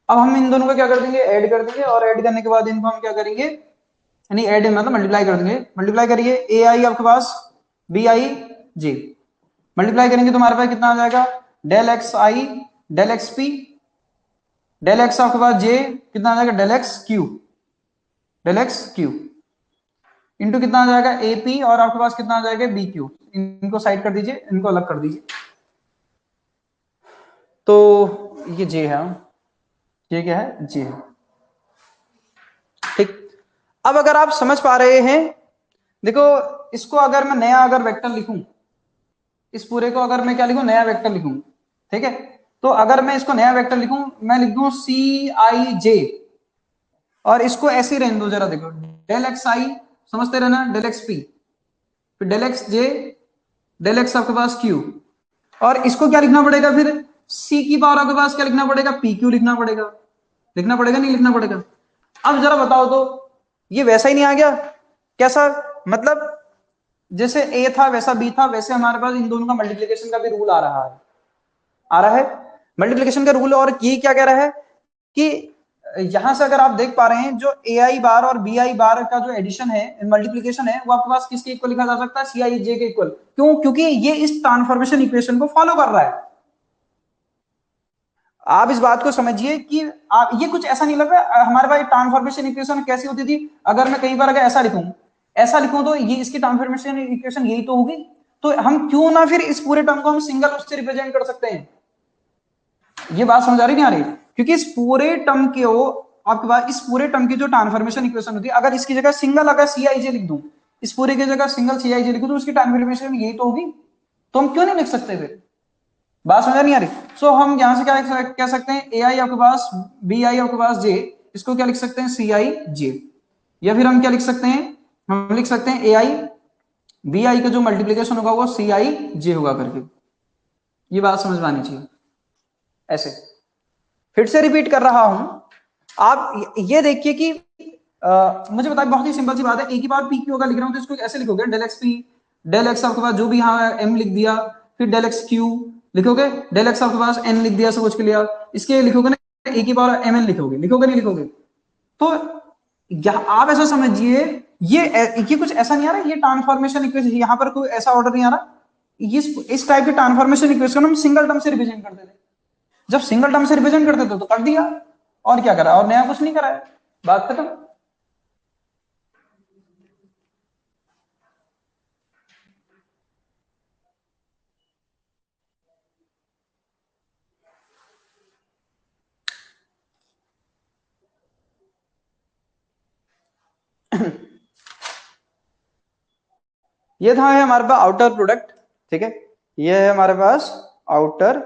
अब हम इन दोनों को क्या कर देंगे, ऐड कर देंगे, और ऐड करने के बाद इनको हम क्या करेंगे, यानी ऐड मतलब मल्टीप्लाई कर देंगे, मल्टीप्लाई करिए ए आई आपके पास बी आई जे, मल्टीप्लाई करेंगे तो हमारे पास कितना आ जाएगा, डेल एक्स आई del x P, del x आपके पास जे कितना आ जाएगा, del x Q, del x Q into कितना आ जाएगा ए पी, और आपके पास कितना आ जाएगा बी क्यू, इनको साइड कर दीजिए, इनको अलग कर दीजिए, तो ये जे है, ये क्या है, जे है। ठीक, अब अगर आप समझ पा रहे हैं, देखो इसको अगर मैं नया अगर वेक्टर लिखूं, इस पूरे को अगर मैं क्या लिखूं, नया वेक्टर लिखूं, ठीक है, तो अगर मैं इसको नया वेक्टर लिखूं, मैं लिख दूं सी आई जे, और इसको ऐसे रहने दो जरा, देखो डेल एक्स आई समझते रहना, डेल एक्स पी, फिर del x j, del x आपके पास क्यू, और इसको क्या लिखना पड़ेगा फिर, सी की पावर आपके पास क्या लिखना पड़ेगा, पी क्यू लिखना पड़ेगा, लिखना पड़ेगा नहीं लिखना पड़ेगा। अब जरा बताओ तो, ये वैसा ही नहीं आ गया, कैसा, मतलब जैसे ए था वैसा बी था, वैसे हमारे पास इन दोनों का मल्टीप्लीकेशन का भी रूल आ रहा है, आ रहा है मल्टीप्लीकेशन का रूल, और ये क्या कह रहा है कि यहां से अगर आप देख पा रहे हैं, जो ए आई बार और बी आई बार का जो एडिशन है, मल्टीप्लीकेशन है, वो आपके पास किसके इक्वल लिखा जा सकता है, सी आई जे के इक्वल। क्यों, क्योंकि ये इस ट्रांसफॉर्मेशन इक्वेशन को फॉलो कर रहा है। आप इस बात को समझिए कि आप, ये कुछ ऐसा नहीं लग रहा हमारे पास ट्रांसफॉर्मेशन इक्वेशन कैसी होती थी, अगर मैं कई बार अगर ऐसा लिखूं तो ये इसकी ट्रांसफॉर्मेशन इक्वेशन यही तो होगी, तो हम क्यों ना फिर इस पूरे टर्म को हम सिंगल उससे रिप्रेजेंट कर सकते हैं। ये बात समझ आ रही नहीं आ रही, क्योंकि इस पूरे टर्म के वो आपके पास इस पूरे टर्म की जो ट्रांसफॉर्मेशन इक्वेशन होती है, अगर इसकी जगह सिंगल अगर सी आई जे लिख दूं, इस पूरे की जगह सिंगल सी आई जे लिखूं, तो उसकी ट्रांसफॉर्मेशन यही तो होगी, तो हम क्यों नहीं लिख सकते फिर, बात समझ नहीं आ रही। सो हम यहां से क्या कह सकते हैं, ए आई आपके पास बी आई आपके पास जे, इसको क्या लिख सकते हैं, सी आई जे, या फिर हम क्या लिख सकते हैं, हम लिख सकते हैं ए आई बी आई का जो मल्टीप्लीकेशन होगा वो सी आई जे होगा करके। ये बात समझ में आनी चाहिए। ऐसे फिर से रिपीट कर रहा हूं, आप ये देखिए कि मुझे बताइए, बहुत ही सिंपल सी बात है, ए की पावर पी क्यू अगर लिख रहा हूं तो इसको ऐसे लिखोगे, del x P, del x आपके पास जो भी यहां एम लिख दिया, फिर डेल एक्स क्यू लिखोगे, डेल एक्स आपके पास एन लिख दिया, सब कुछ क्लियर, इसके लिखोगे ना ए की पावर एम एन लिखोगे, लिखोगे नहीं लिखोगे, तो आप ऐसा समझिए, ये कुछ ऐसा नहीं आ रहा, ये ट्रांसफॉर्मेशन इक्वेशन यहां पर कोई ऐसा ऑर्डर नहीं आ रहा, इस टाइप के ट्रांसफॉर्मेशन इक्वेशन हम सिंगल टर्म से रिप्रेजेंट करते थे, जब सिंगल टर्म से रिप्रेजेंट करते थे तो कर दिया, और क्या करा, और नया कुछ नहीं करा है, बात खत्म। ये था है हमारे पास आउटर प्रोडक्ट, ठीक है, ये है हमारे पास आउटर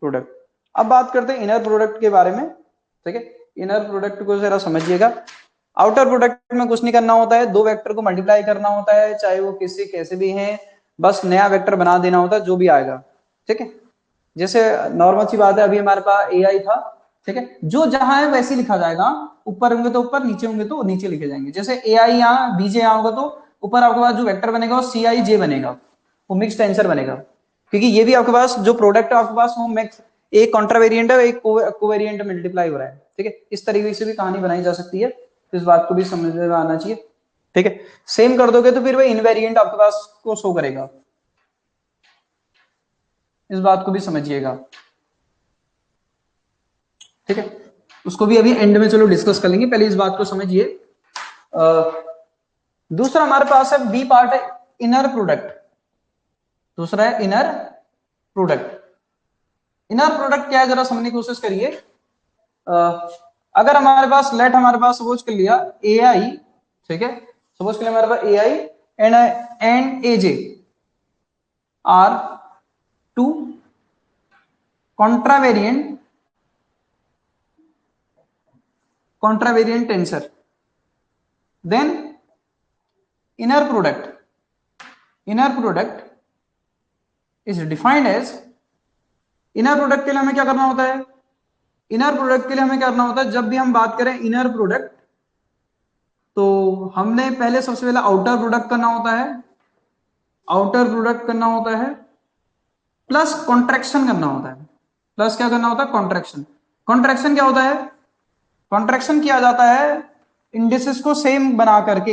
प्रोडक्ट। अब बात करते हैं इनर प्रोडक्ट के बारे में, ठीक है, इनर प्रोडक्ट को जरा समझिएगा। आउटर प्रोडक्ट में कुछ नहीं करना होता है, दो वेक्टर को मल्टीप्लाई करना होता है, चाहे वो किसी कैसे भी हैं, बस नया वेक्टर बना देना होता है जो भी आएगा, ठीक है। जैसे नॉर्मल सी बात है, अभी हमारे पास ए आई था, ठीक है, जो जहां है वैसे लिखा जाएगा, ऊपर होंगे तो ऊपर, नीचे होंगे तो नीचे लिखे जाएंगे। जैसे ए आई यहाँ बीजे यहाँ होगा तो ऊपर आपके पास जो वेक्टर बनेगा वो सी आई जे बनेगा, वो मिक्स्ड आंसर बनेगा, क्योंकि ये भी आपके पास जो प्रोडक्ट है आपके पास वो मिक्स, एक कॉन्ट्रावेरिएंट है, एक कोवेरिएंट मल्टीप्लाई हो रहा है, ठीक है। इस तरीके से भी कहानी बनाई जा सकती है, तो इस बात को भी समझ में आना चाहिए, ठीक है। सेम कर दोगे तो फिर वो इनवेरिएंट आपके पास को शो करेगा। इस बात को भी समझिएगा, ठीक है। उसको भी अभी एंड में चलो डिस्कस कर लेंगे, पहले इस बात को समझिए। दूसरा हमारे पास है बी पार्ट है इनर प्रोडक्ट। दूसरा है इनर प्रोडक्ट। इनर प्रोडक्ट क्या है जरा समझने की कोशिश करिए। अगर हमारे पास हमारे पास सपोज कर लिया ए आई, ठीक है, सपोज कर लिया हमारे पास A I and A J are two contravariant tensor, then inner product is defined as, inner product के लिए हमें क्या करना होता है, इनर प्रोडक्ट के लिए हमें क्या करना होता है, जब भी हम बात करें इनर प्रोडक्ट तो हमने पहले सबसे पहले आउटर प्रोडक्ट करना होता है, आउटर प्रोडक्ट करना होता है प्लस कॉन्ट्रैक्शन करना होता है। प्लस क्या करना होता है, कॉन्ट्रैक्शन। कॉन्ट्रैक्शन क्या होता है, कॉन्ट्रैक्शन किया जाता है इंडिसेस को सेम बना करके।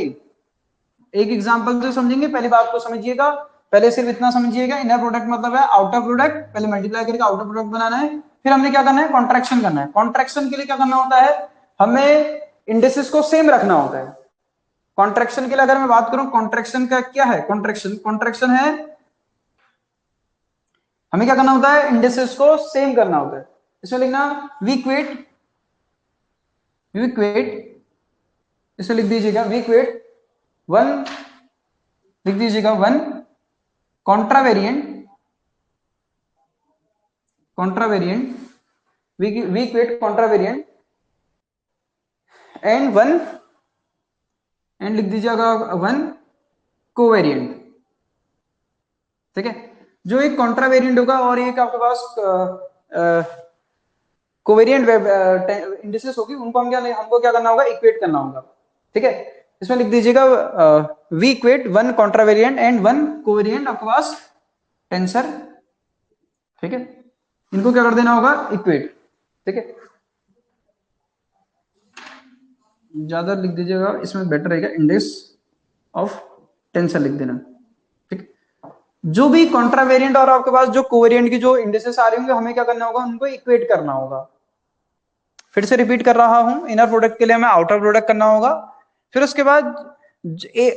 एक एग्जांपल से समझेंगे, पहली बात को समझिएगा, पहले सिर्फ इतना समझिएगा, इनर प्रोडक्ट मतलब है आउटर प्रोडक्ट, पहले मल्टीप्लाई करके आउटर प्रोडक्ट बनाना है, फिर हमने क्या करना है, कॉन्ट्रैक्शन करना है। कॉन्ट्रैक्शन के लिए क्या करना होता है, हमें इंडिसेस को सेम रखना होता है। कॉन्ट्रैक्शन के लिए अगर मैं बात करूं, कॉन्ट्रैक्शन का क्या है, कॉन्ट्रैक्शन है हमें क्या करना होता है, इंडिसेस को सेम करना होता है। इसमें लिखना वीक वेट, इसे लिख दीजिएगा वीक वेट 1, लिख दीजिएगा 1 कॉन्ट्रावेरिएंट वीक वेट कॉन्ट्रावेरिएंट एंड 1 एंड लिख दीजिएगा 1 कोवेरिएंट, ठीक है। जो एक कॉन्ट्रावेरिएंट होगा और एक आपके पास कोवेरिएंट इंडिसेस होगी, उनको हमको क्या करना होगा, इक्वेट करना होगा, ठीक है। इसमें लिख दीजिएगा वी इक्वेट 1 कॉन्ट्रावेरिएंट एंड 1 कोवेरिएंट आपके पास टेंसर, ठीक है। इनको क्या कर देना होगा, इक्वेट, ठीक है। ज्यादा लिख दीजिएगा, इसमें बेटर रहेगा, इंडेक्स ऑफ टेंसर लिख देना, ठीक। जो भी कॉन्ट्रावेरिएंट और आपके पास जो कोवेरिएंट की जो इंडिसेस आ रही होंगे, हमें क्या करना होगा, उनको इक्वेट करना होगा। फिर से रिपीट कर रहा हूं, इनर प्रोडक्ट के लिए हमें आउटर प्रोडक्ट करना होगा, फिर उसके बाद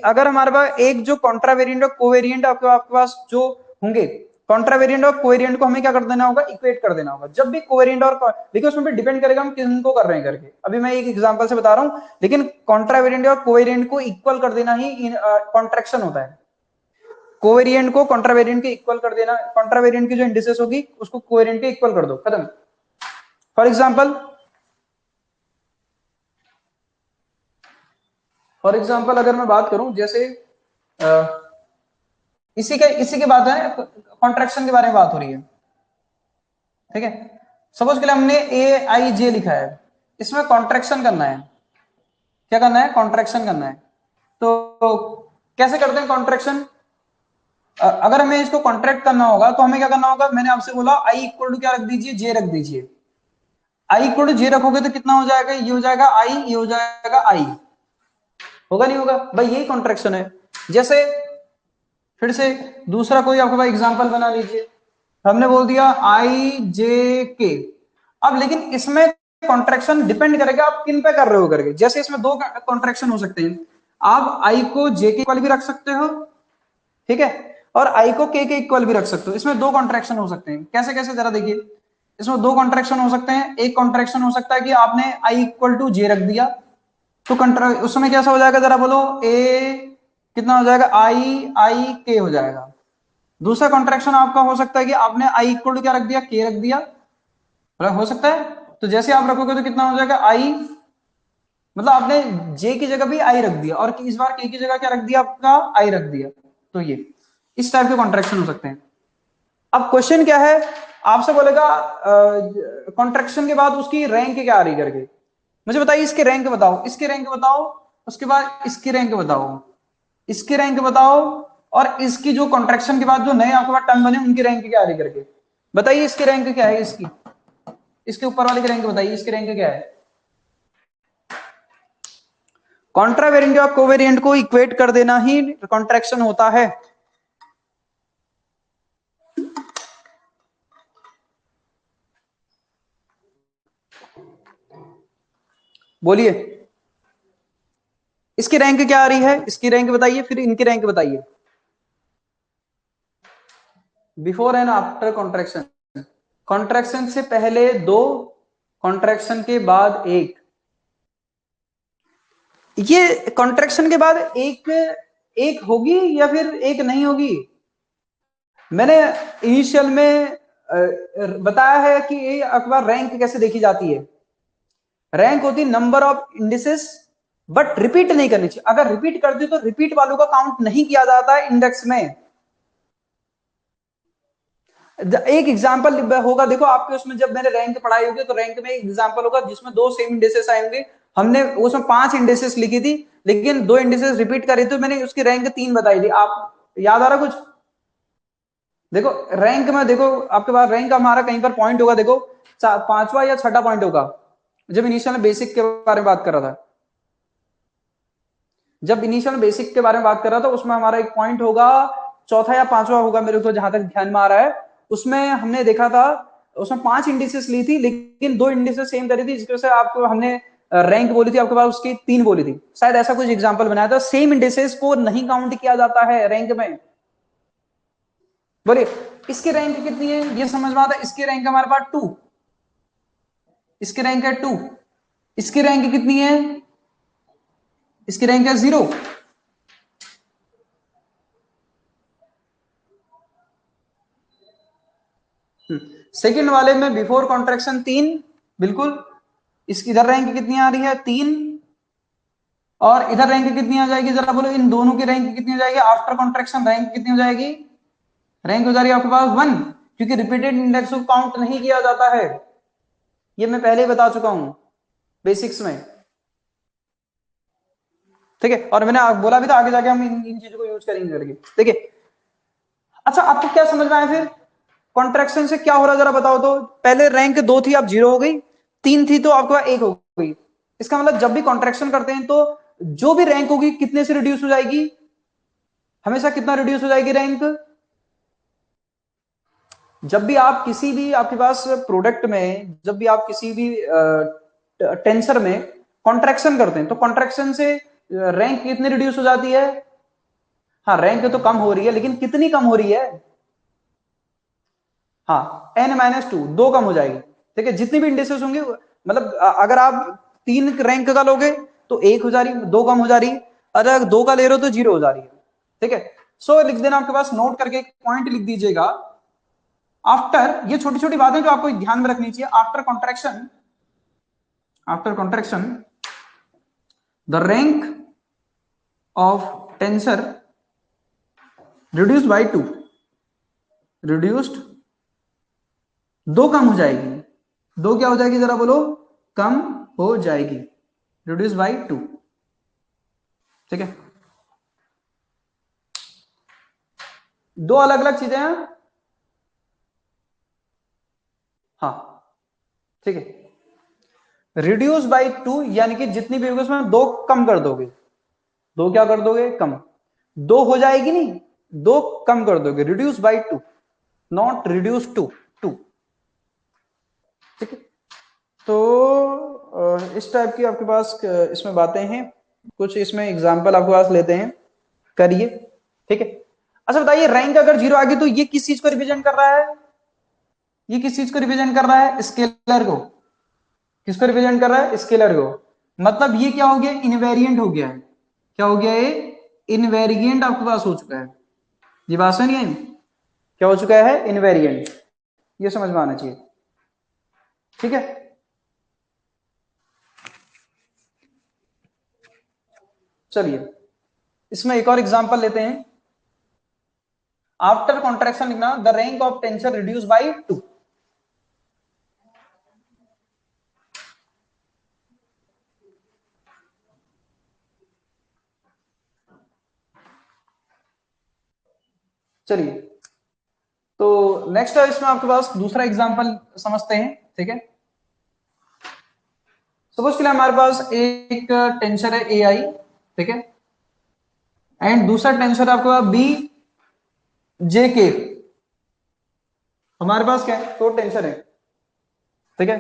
अगर हमारे पास एक जो कॉन्ट्रावेरिएंट और कोवेरिएंट आपके पास जो होंगे, कॉन्ट्रावेरिएंट और कोवेरिएंट को हमें क्या कर देना होगा, इक्वेट कर देना होगा। जब भी कोवेरिएंट और देखिए उसमें भी डिपेंड करेगा हम किनको कर रहे हैं करके, अभी मैं एक एग्जांपल से बता रहा हूं, लेकिन कॉन्ट्रावेरिएंट और कोवेरिएंट को इक्वल कर देना ही कॉन्ट्रैक्शन होता है। कोवेरिएंट को कॉन्ट्रावेरिएंट के इक्वल कर देना, कॉन्ट्रावेरिएंट की जो इंडिसेस होगी उसको कोवेरिएंट के इक्वल कर दो, खत्म। फॉर एग्जाम्पल अगर मैं बात करूं, जैसे इसी के बात है, कॉन्ट्रैक्शन के बारे में बात हो रही है, ठीक है। सपोज के लिए हमने ए आई जे लिखा है, इसमें कॉन्ट्रैक्शन करना है, क्या करना है, कॉन्ट्रैक्शन करना है। तो कैसे करते हैं कॉन्ट्रैक्शन, अगर हमें इसको कॉन्ट्रैक्ट करना होगा तो हमें क्या करना होगा, मैंने आपसे बोला आई इक्वल टू क्या रख दीजिए, जे रख दीजिए। आई इक्वल टू जे रखोगे तो कितना हो जाएगा, ये हो जाएगा आई, ये हो जाएगा आई, होगा नहीं होगा भाई, यही कॉन्ट्रैक्शन है। जैसे फिर से दूसरा कोई आपके पास एग्जांपल बना लीजिए, हमने बोल दिया आई जे के। अब लेकिन इसमें कॉन्ट्रैक्शन डिपेंड करेगा आप किन पे कर रहे हो करके। जैसे इसमें दो कॉन्ट्रैक्शन हो सकते हैं, आप आई को जे के इक्वल भी रख सकते हो, ठीक है, और आई को के इक्वल भी रख सकते हो। इसमें दो कॉन्ट्रैक्शन हो सकते हैं, कैसे कैसे जरा देखिए। इसमें दो कॉन्ट्रैक्शन हो सकते हैं, एक कॉन्ट्रैक्शन हो सकता है कि आपने आई इक्वल टू जे रख दिया, तो उस समय कैसा हो जाएगा, जरा बोलो, ए कितना हो जाएगा, आई आई के हो जाएगा। दूसरा कॉन्ट्रैक्शन आपका हो सकता है कि आपने आई इक्वल टू क्या रख दिया, के रख दिया, हो सकता है। तो जैसे आप रखोगे तो कितना हो जाएगा, आई, मतलब आपने जे की जगह भी आई रख दिया और इस बार के की जगह क्या रख दिया, आपका आई रख दिया। तो ये इस टाइप के कॉन्ट्रैक्शन हो सकते हैं। अब क्वेश्चन क्या है, आपसे बोलेगा कॉन्ट्रैक्शन के बाद उसकी रैंक क्या आ रही करके, मुझे बताइए इसके रैंक बताओ, इसके रैंक बताओ, उसके बाद इसकी रैंक बताओ, इसकी रैंक बताओ, और इसकी जो कॉन्ट्रैक्शन के बाद जो नए आपके पास टर्म बने उनकी रैंक क्या आ रही करके बताइए। इसकी रैंक क्या है, इसके ऊपर वाले की रैंक बताइए, इसकी रैंक क्या है। कॉन्ट्रावेरिएंट और कोवेरिएंट को इक्वेट कर देना ही कॉन्ट्रैक्शन होता है। बोलिए, इसकी रैंक क्या आ रही है, इसकी रैंक बताइए, फिर इनकी रैंक बताइए। Before and after contraction, contraction से पहले 2, कॉन्ट्रैक्शन के बाद 1। ये कॉन्ट्रैक्शन के बाद एक एक होगी या फिर एक नहीं होगी? मैंने इनिशियल में बताया है कि ये अखबार रैंक कैसे देखी जाती है। रैंक होती है number of indices, but repeat नहीं करनी चाहिए। अगर रिपीट कर दी तो रिपीट वालों का काउंट नहीं किया जाता है इंडेक्स में। एक एग्जांपल होगा, देखो आपके उसमें जब मैंने रैंक पढ़ाई होगी तो रैंक में एक एग्जांपल होगा जिसमें 2 सेम इंडेसेस आएंगे। हमने उसमें 5 इंडेसेस लिखी थी, लेकिन 2 इंडेसेस रिपीट करी तो मैंने उसकी रैंक 3 बताई थी। आप याद आ रहा कुछ? देखो रैंक में, देखो आपके पास रैंक हमारा कहीं पर पॉइंट होगा, देखो 5वां या 6ठा पॉइंट होगा। जब इनिशियल में बेसिक के बारे में बात कर रहा था, जब इनिशियल बेसिक के बारे में बात कर रहा था उसमें हमारा एक पॉइंट होगा, चौथा या 5वां होगा मेरे को जहां तक ध्यान में आ रहा है। उसमें हमने देखा था, उसमें 5 इंडिसेस ली थी, लेकिन 2 इंडिसेस सेम करी थी, जिसकी वजह से आपको हमने रैंक बोली थी, आपके पास उसकी 3 बोली थी, शायद ऐसा कुछ एग्जाम्पल बनाया था। सेम इंडिसेस को नहीं काउंट किया जाता है रैंक में। बोलिए इसकी रैंक कितनी है, ये समझ में आता है? इसकी रैंक हमारे पास 2, इसकी रैंक है 2, इसकी रैंक कितनी है, इसकी रैंक है 0। सेकंड वाले में बिफोर कॉन्ट्रैक्शन 3, बिल्कुल। इसकी इधर रैंक कितनी आ रही है, 3, और इधर रैंक कितनी आ जाएगी जरा बोलो, इन दोनों की रैंक कितनी हो जाएगी आफ्टर कॉन्ट्रैक्शन? रैंक कितनी हो जाएगी? रैंक हो जाएगी आपके पास 1, क्योंकि रिपीटेड इंडेक्स को काउंट नहीं किया जाता है। ये मैं पहले ही बता चुका हूं बेसिक्स में, ठीक है। और मैंने बोला भी था आगे जाके हम इन चीजों को यूज करेंगे करके, देखिए। अच्छा आपको क्या समझ में आया फिर? कॉन्ट्रैक्शन से क्या हो रहा जरा बताओ तो। पहले रैंक 2 थी, अब 0 हो गई, 3 थी तो आपके पास 1 हो गई। इसका मतलब जब भी कॉन्ट्रैक्शन करते हैं तो जो भी रैंक होगी कितने से रिड्यूस हो जाएगी? हमेशा कितना रिड्यूस हो जाएगी रैंक? जब भी आप किसी भी आपके पास प्रोडक्ट में, जब भी आप किसी भी टेंसर में कॉन्ट्रैक्शन करते हैं तो कॉन्ट्रैक्शन से रैंक कितनी रिड्यूस हो जाती है? हाँ रैंक तो कम हो रही है, लेकिन कितनी कम हो रही है? हाँ n-2, 2 कम हो जाएगी, ठीक है। जितनी भी इंडेसेस होंगे, मतलब अगर आप 3 रैंक का लोगे तो 1 हो जा रही, 2 कम हो जा रही, अगर 2 का ले रहे हो तो 0 हो जा रही है, ठीक है। सो लिख देना आपके पास, नोट करके एक पॉइंट लिख दीजिएगा। आफ्टर, ये छोटी छोटी बातें जो आपको ध्यान में रखनी चाहिए। After contraction, after contraction the rank of tensor reduced by 2, reduced, 2 कम हो जाएगी। 2 क्या हो जाएगी जरा बोलो? कम हो जाएगी, रिड्यूस बाय 2, ठीक है। 2 अलग अलग चीजें हैं, हाँ, ठीक है। रिड्यूस बाय 2 यानी कि जितनी भी होगी उसमें 2 कम कर दोगे। 2 क्या कर दोगे? कम। 2 हो जाएगी नहीं, 2 कम कर दोगे, reduce by 2, not reduce to 2, ठीक है। तो इस टाइप की आपके पास इसमें बातें हैं, कुछ इसमें एग्जांपल आपके पास लेते हैं, करिए, ठीक है। अच्छा बताइए, रैंक अगर 0 आ गई तो ये किस चीज को रिप्रेजेंट कर रहा है? ये किस चीज को रिप्रेजेंट कर रहा है? स्केलर को। किसको रिप्रेजेंट कर रहा है? स्केलर को। मतलब ये क्या हो गया? इनवेरिएंट हो गया है। क्या हो गया? ये इनवेरिएंट आपके पास हो चुका है। ये बात सुनिए, क्या हो चुका है? इनवेरिएंट। ये समझ में आना चाहिए, ठीक है। चलिए इसमें एक और एग्जांपल लेते हैं। आफ्टर कॉन्ट्रैक्शन लिखना, the rank of tensor reduce by 2। चलिए तो नेक्स्ट है इसमें आपके पास दूसरा एग्जांपल समझते हैं, ठीक है। सपोज के लिए हमारे पास एक टेंसर है ए आई, ठीक है, एंड दूसरा टेंसर आपके पास बी जे के। हमारे पास क्या है? तो टेंसर है, ठीक है।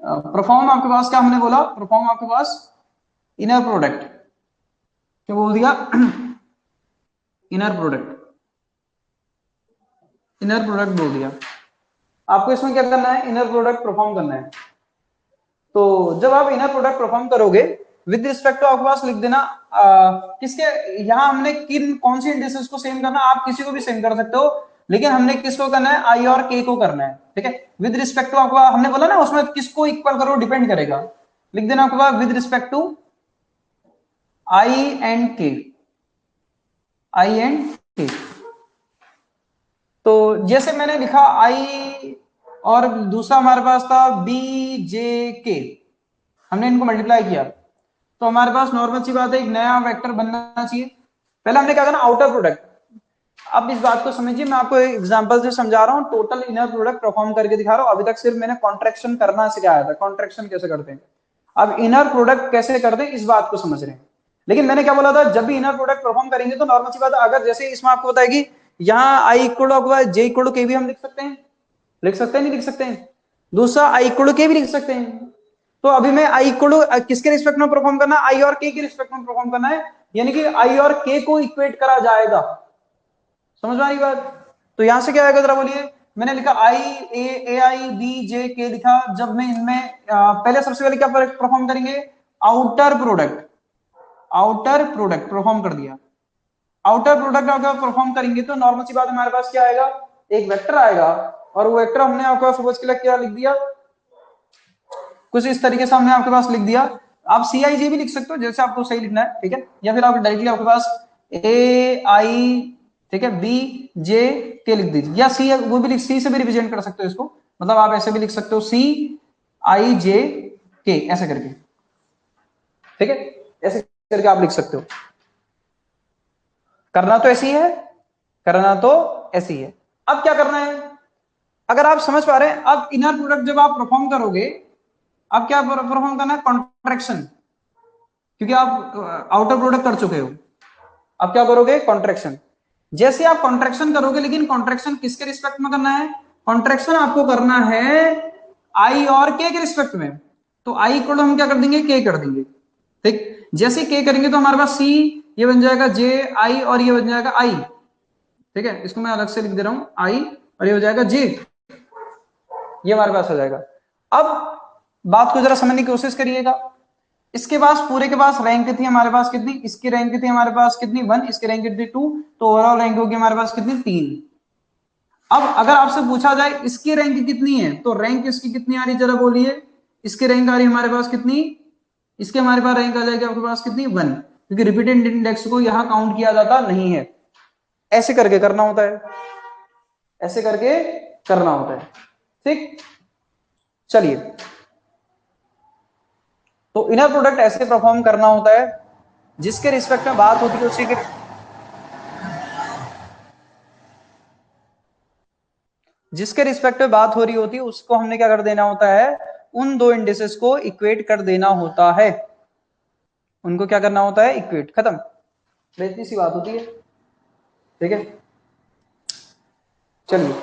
परफॉर्म आपके पास क्या हमने बोला, परफॉर्म आपके पास इनर प्रोडक्ट, क्या बोल दिया इनर प्रोडक्ट, इनर प्रोडक्ट बोल दिया। आपको इसमें क्या करना है, इनर प्रोडक्ट परफॉर्म करना है। तो जब आप इनर प्रोडक्ट परफॉर्म करोगे विद रिस्पेक्ट टू आपके पास लिख देना किसके, यहाँ हमने किन कौन सी इंडिसेस को सेम करना, आप किसी को भी सेम कर सकते हो, लेकिन हमने किसको करना है, आई और के को करना है, ठीक है। विद रिस्पेक्ट टू आपको हमने बोला ना उसमें किसको इक्वल करो डिपेंड करेगा, लिख देना आपके पास with respect to I and K, I and के। तो जैसे मैंने लिखा आई और दूसरा हमारे पास था बी जे के, हमने इनको मल्टीप्लाई किया, तो हमारे पास नॉर्मल सी बात है एक नया वेक्टर बनना चाहिए। पहले हमने क्या करना, आउटर प्रोडक्ट। अब इस बात को समझिए, मैं आपको एक एग्जांपल से समझा रहा हूं, टोटल इनर प्रोडक्ट परफॉर्म करके दिखा रहा हूं। अभी तक सिर्फ मैंने कॉन्ट्रैक्शन करना सिखाया था, कॉन्ट्रैक्शन कैसे करते हैं, अब इनर प्रोडक्ट कैसे करते हैं इस बात को समझ रहे हैं। लेकिन मैंने क्या बोला था, जब भी इनर प्रोडक्ट परफॉर्म करेंगे तो नॉर्मल सी बात है, अगर जैसे इसमें आपको पता है कि यहाँ I equal to J equal to K भी हम लिख सकते हैं, लिख सकते हैं नहीं लिख सकते हैं, दूसरा आई इक्वल टू के भी लिख सकते हैं। तो अभी मैं आई इक्वल टू किसके रिस्पेक्ट में परफॉर्म करना है, आई और के रिस्पेक्ट में परफॉर्म करना है, यानी कि आई और के को इक्वेट करा जाएगा। समझ में आई बात। तो यहां से क्या आएगा जरा बोलिए, मैंने लिखा आई ए आई बी जे के लिखा, जब मैं इनमें पहले सबसे पहले क्या परफॉर्म करेंगे, outer product, outer product perform कर दिया। आउटर प्रोडक्ट अगर परफॉर्म करेंगे तो नॉर्मल सी बात हमारे पास क्या आएगा, एक वेक्टर आएगा, और वो वेक्टर हमने आपको सपोज के लिए क्या लिख दिया, कुछ इस तरीके से हमने आपके पास लिख दिया। आप सी आई जे भी लिख सकते हो जैसे आपको सही लिखना है, ठीक है, या फिर आप डायरेक्टली आपके पास ए आई, ठीक है, बी जे के लिख दीजिए, या सी वो भी सी से भी रिप्रेजेंट कर सकते हो इसको, मतलब आप ऐसे भी लिख सकते हो सी आई जे के ऐसे करके, ठीक है, ऐसे करके आप लिख सकते हो। करना तो ऐसी है, करना तो ऐसी है। अब क्या करना है, अगर आप समझ पा रहे हैं, अब इनर प्रोडक्ट जब आप परफॉर्म करोगे, अब क्या परफॉर्म करना है, कॉन्ट्रैक्शन, क्योंकि आप आउटर प्रोडक्ट कर चुके हो। अब क्या करोगे, कॉन्ट्रैक्शन। जैसे आप कॉन्ट्रैक्शन करोगे, लेकिन कॉन्ट्रैक्शन किसके रिस्पेक्ट में करना है, कॉन्ट्रैक्शन आपको करना है आई और के रिस्पेक्ट में। तो आई को हम क्या कर देंगे, के कर देंगे, ठीक। जैसे के करेंगे तो हमारे पास सी ये बन जाएगा जे आई, और ये बन जाएगा आई, ठीक है, इसको मैं अलग से लिख दे रहा हूं आई, और ये हो जाएगा जे, ये हमारे पास हो जाएगा। अब बात को जरा समझने की कोशिश करिएगा, इसके पास पूरे के पास रैंक थी हमारे पास कितनी, इसकी रैंक थी हमारे पास कितनी 1, इसकी रैंक थी 2, तो ओवरऑल रैंक होगी हमारे पास कितनी 3। अब अगर आपसे पूछा जाए इसकी रैंक कितनी है, तो रैंक इसकी कितनी आ रही जरा बोलिए, इसकी रैंक आ रही हमारे पास कितनी, इसके हमारे पास रैंक आ जाएगी आपके पास कितनी 1, क्योंकि रिपीटेड इंडेक्स को यहां काउंट किया जाता नहीं है। ऐसे करके करना होता है, ऐसे करके करना होता है, ठीक। चलिए, तो इनर प्रोडक्ट ऐसे परफॉर्म करना होता है, जिसके रिस्पेक्ट में बात होती है उसी के, जिसके रिस्पेक्ट में बात हो रही होती है उसको हमने क्या कर देना होता है, उन दो इंडिसेस को इक्वेट कर देना होता है, उनको क्या करना होता है, इक्वेट, खत्म, इतनी सी बात होती है, ठीक है। चलिए,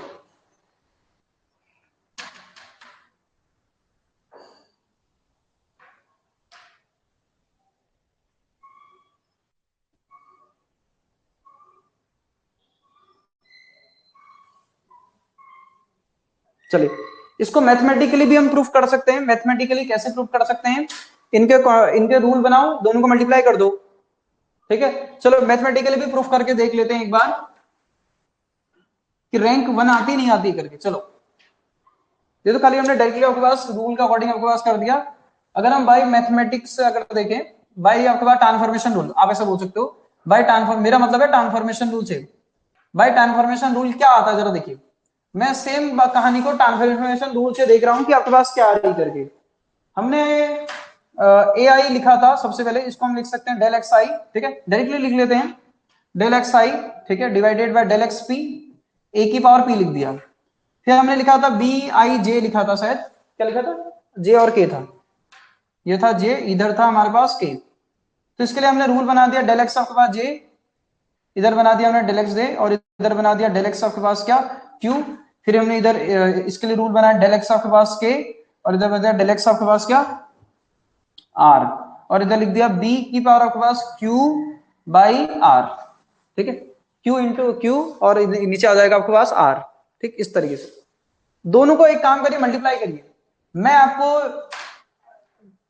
चलिए इसको मैथमेटिकली भी हम प्रूफ कर सकते हैं। मैथमेटिकली कैसे प्रूफ कर सकते हैं, इनके इनके रूल बनाओ, दोनों को मल्टीप्लाई कर दो, ठीक है। चलो मैथमेटिकली भी प्रूफ करके देख लेते हैं एक बार कि रैंक 1 आती नहीं आती करके। चलो, ये तो खाली हमने डायरेक्टली आपके पास रूल का अकॉर्डिंग आपके पास कर दिया। अगर हम बाय मैथमेटिक्स से अगर देखें, बाय आपके पास ट्रांसफॉर्मेशन रूल, आप ऐसा बोल सकते हो बाय ट्रांसफॉर्म, मेरा मतलब है ट्रांसफॉर्मेशन रूल से। बाय ट्रांसफॉर्मेशन रूल क्या आता है जरा देखिए, मैं सेम कहानी को ट्रांसफॉर्मेशन रूल से देख रहा हूं कि आपके पास क्या आ रही करके। हमने ए आई लिखा था सबसे पहले, इसको हम लिख सकते हैं डेल एक्स आई, ठीक है, डायरेक्टली लिख लेते हैं डेल एक्स आई, ठीक है, divided by del x P, A की पावर पी लिख दिया। फिर हमने लिखा था बी आई जे लिखा था, शायद क्या लिखा था, जे और के था, ये था जे, इधर था हमारे पास के। तो इसके लिए हमने रूल बना दिया डेल एक्स आपके पास जे, इधर बना दिया हमने डेल एक्स डे, और इधर बना दिया डेल एक्स आपके पास क्या क्यू। फिर हमने इधर इसके लिए रूल बनाया डेल एक्स आपके पास के, और इधर बचा डेल एक्स आपके पास क्या आर, और इधर लिख दिया बी की पावर आपके पास क्यू बाई आर, ठीक है, क्यू इंटू क्यू और नीचे आ जाएगा आपके पास आर, ठीक, इस तरीके से दोनों को एक काम करिए मल्टीप्लाई करिए। मैं आपको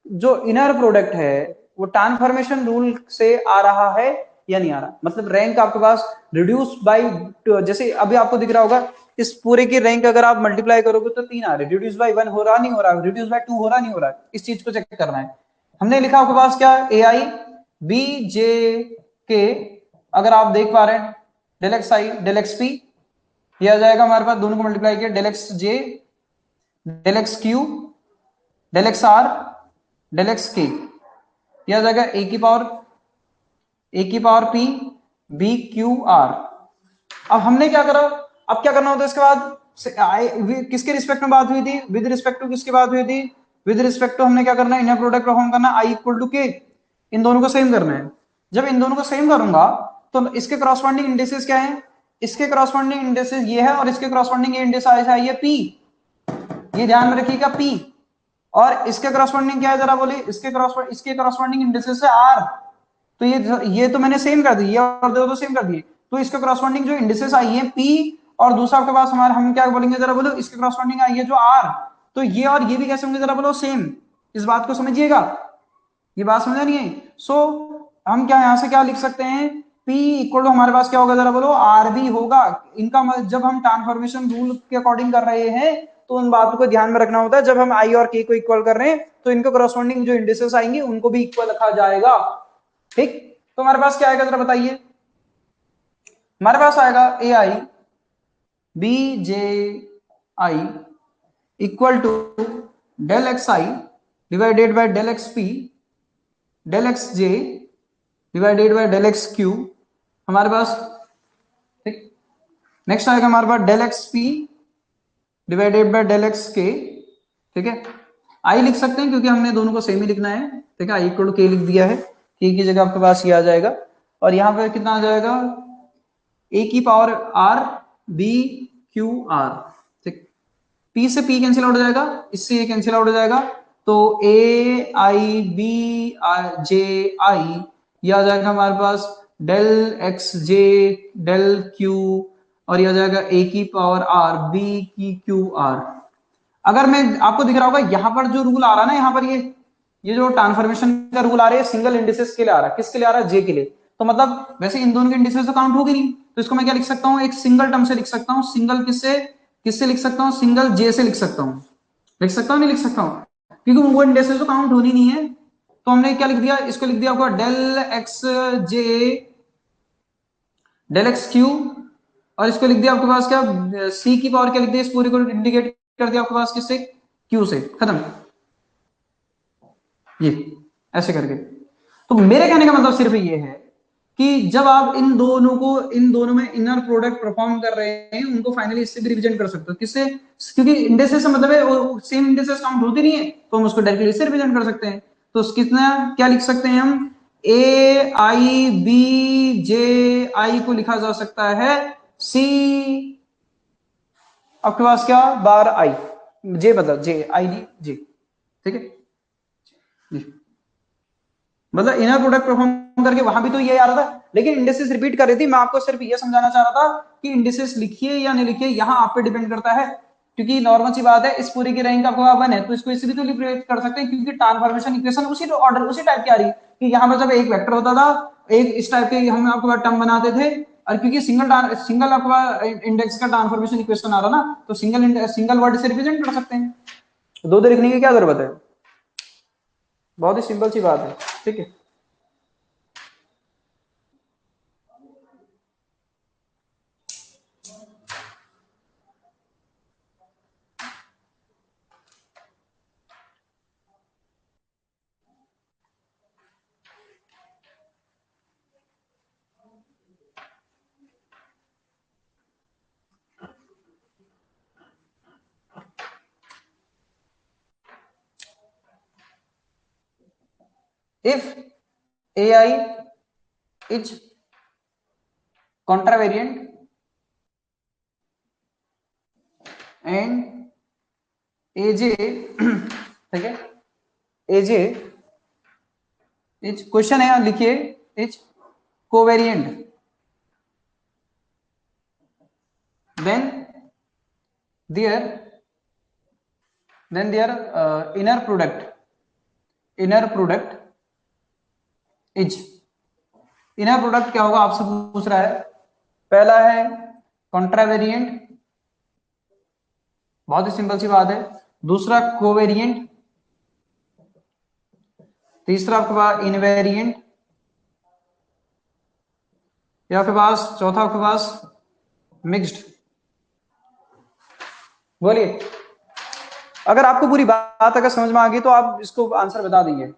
जो इनर प्रोडक्ट है वो ट्रांसफॉर्मेशन रूल से आ रहा है या नहीं आ रहा, मतलब रैंक आपके पास रिड्यूस बाय, जैसे अभी आपको दिख रहा होगा इस पूरे की रैंक अगर आप मल्टीप्लाई करोगे तो 3 आ रहे, रिड्यूस बाय 1 हो रहा नहीं हो रहा, रिड्यूस बाय 2 हो रहा नहीं हो रहा, इस चीज को चेक करना है। हमने लिखा आपके पास क्या ए आई बी जे के, अगर आप देख पा रहे हैं डेल एक्स आई डेल एक्स पी, ये आ जाएगा हमारे पास दोनों को मल्टीप्लाई किया del x j del x Q del x r del x k, यह आ जाएगा ए की power p b q r. अब हमने क्या करा, अब क्या करना होता है इसके बाद, किसके रिस्पेक्ट में बात हुई थी, विद रिस्पेक्ट टू किसकी बात हुई थी, विद रिस्पेक्ट टू हमने क्या करना है इनर प्रोडक्ट परफॉर्म करना आई इक्वल टू के, इन दोनों को सेम करना है। जब इन दोनों को सेम करूंगा तो इसके करॉस्पॉन्डिंग इंडिसेस क्या है, इसके करॉस्पॉन्डिंग इंडिसेस ये है और इसके करॉस्पॉन्डिंग ये इंडिस आई है पी, ये ध्यान में रखिएगा पी, और इसके करॉस्पॉन्डिंग क्या है जरा बोलिए, इसके करॉस्पॉन्डिंग इंडिसेस है आर, तो ये तो मैंने सेम कर दी, ये और दो तो सेम कर दिए, तो इसके करॉस्पॉन्डिंग जो इंडिसेस आई है पी, और दूसरा आपके पास हमारे हम क्या बोलेंगे जरा बोलो, इसके करॉस्पॉन्डिंग आई है जो आर, तो ये और ये भी कैसे होंगे जरा बोलो सेम, इस बात को समझिएगा, ये बात समझ नहीं है। सो हम क्या यहां से क्या लिख सकते हैं, P इक्वल टू हमारे पास क्या होगा जरा बोलो आर भी होगा, इनका जब हम ट्रांसफॉर्मेशन रूल के अकॉर्डिंग कर रहे हैं तो उन बातों को ध्यान में रखना होता है, जब हम आई और के को इक्वल कर रहे हैं तो इनको करॉस्पॉन्डिंग जो इंडिसेस आएंगे उनको भी इक्वल रखा जाएगा, ठीक। तो हमारे पास क्या आएगा जरा बताइए, हमारे पास आएगा A I B J I equal to del x I divided by del x P del x J divided by del x Q, हमारे पास, ठीक। नेक्स्ट आएगा हमारे पास del x P divided by del x K, ठीक है, आई लिख सकते हैं क्योंकि हमने दोनों को सेम ही लिखना है, ठीक है, आई इक्वल टू के लिख दिया है, के की जगह आपके पास ये आ जाएगा, और यहाँ पे कितना आ जाएगा ए की power r b q r, ठीक, पी से पी कैंसिल आउट हो जाएगा, इससे ये कैंसिल आउट हो जाएगा, तो ए आई बी जे आई, ये आ जाएगा हमारे पास del x j del Q, और ये आ जाएगा ए की पावर आर बी की क्यू आर। अगर मैं आपको दिख रहा होगा यहाँ पर जो रूल आ रहा है ना, यहाँ पर ये जो ट्रांसफॉर्मेशन का रूल आ रहा है सिंगल इंडिसेस के लिए आ रहा है, किसके लिए आ रहा है, जे के लिए, तो मतलब वैसे इन दोनों के इंडिसेस तो काउंट होगी नहीं, तो इसको मैं क्या लिख सकता हूँ, एक सिंगल टर्म से लिख सकता हूँ, सिंगल किससे किससे लिख सकता हूँ, सिंगल जे से लिख सकता हूँ, लिख सकता हूँ नहीं लिख सकता हूँ, क्योंकि वो इंडिसेस तो काउंट होनी नहीं है, तो हमने क्या लिख दिया, इसको लिख दिया आपका del x j del x Q, और इसको लिख दिया आपके पास क्या सी की पावर क्या लिख दिया, इस पूरे को इंडिकेट कर दिया आपके पास किससे, क्यू से, खत्म, ये ऐसे करके। तो मेरे कहने का मतलब सिर्फ ये है कि जब आप इन दोनों में इनर प्रोडक्ट परफॉर्म कर रहे हैं उनको फाइनली इससे भी रिप्रेजेंट कर सकते हो, किससे, क्योंकि इंडेसेस से मतलब है सेम इंडेसेस काउंट होती नहीं है तो हम उसको डायरेक्टली इससे रिप्रेजेंट कर सकते हैं, तो कितना क्या लिख सकते हैं हम, ए आई बी जे आई को लिखा जा सकता है सी आपके पास क्या बार आई, जे मतलब जे आई डी जे, ठीक है जी। मतलब इनर प्रोडक्ट परफॉर्म करके वहां भी तो ये आ रहा था, लेकिन इंडिसेस रिपीट कर रही थी, मैं आपको सिर्फ ये समझाना चाह रहा था कि इंडिसेस लिखिए या नहीं लिखिए यहाँ आप पे डिपेंड करता है, क्योंकि नॉर्मल सी बात है इस पूरी की रैंक आपको 1 है तो इसको इसी भी तो रिप्रेजेंट कर सकते हैं, क्योंकि ट्रांसफॉर्मेशन इक्वेशन उसी ऑर्डर उसी टाइप की आ रही कि यहाँ पर जब एक वेक्टर होता था एक इस टाइप के हम आपके पास टर्म बनाते थे, और क्योंकि सिंगल आपका इंडेक्स का ट्रांसफॉर्मेशन इक्वेशन आ रहा ना, तो सिंगल वर्ड से रिप्रेजेंट कर सकते हैं, दो दो लिखने की क्या जरूरत है, बहुत ही सिंपल सी बात है, ठीक है। If AI is contravariant and एजे ठीक है, एजे इज क्वेश्चन है, लिखिए is covariant, then their inner product is, inner product क्या होगा आपसे पूछ रहा है। पहला है कॉन्ट्रावेरिएंट, बहुत ही सिंपल सी बात है। दूसरा कोवेरिएंट, तीसरा आपके पास इनवेरिएंट, या आपके पास चौथा आपके पास मिक्स्ड। बोलिए, अगर आपको पूरी बात अगर समझ में आ गई तो आप इसको आंसर बता देंगे,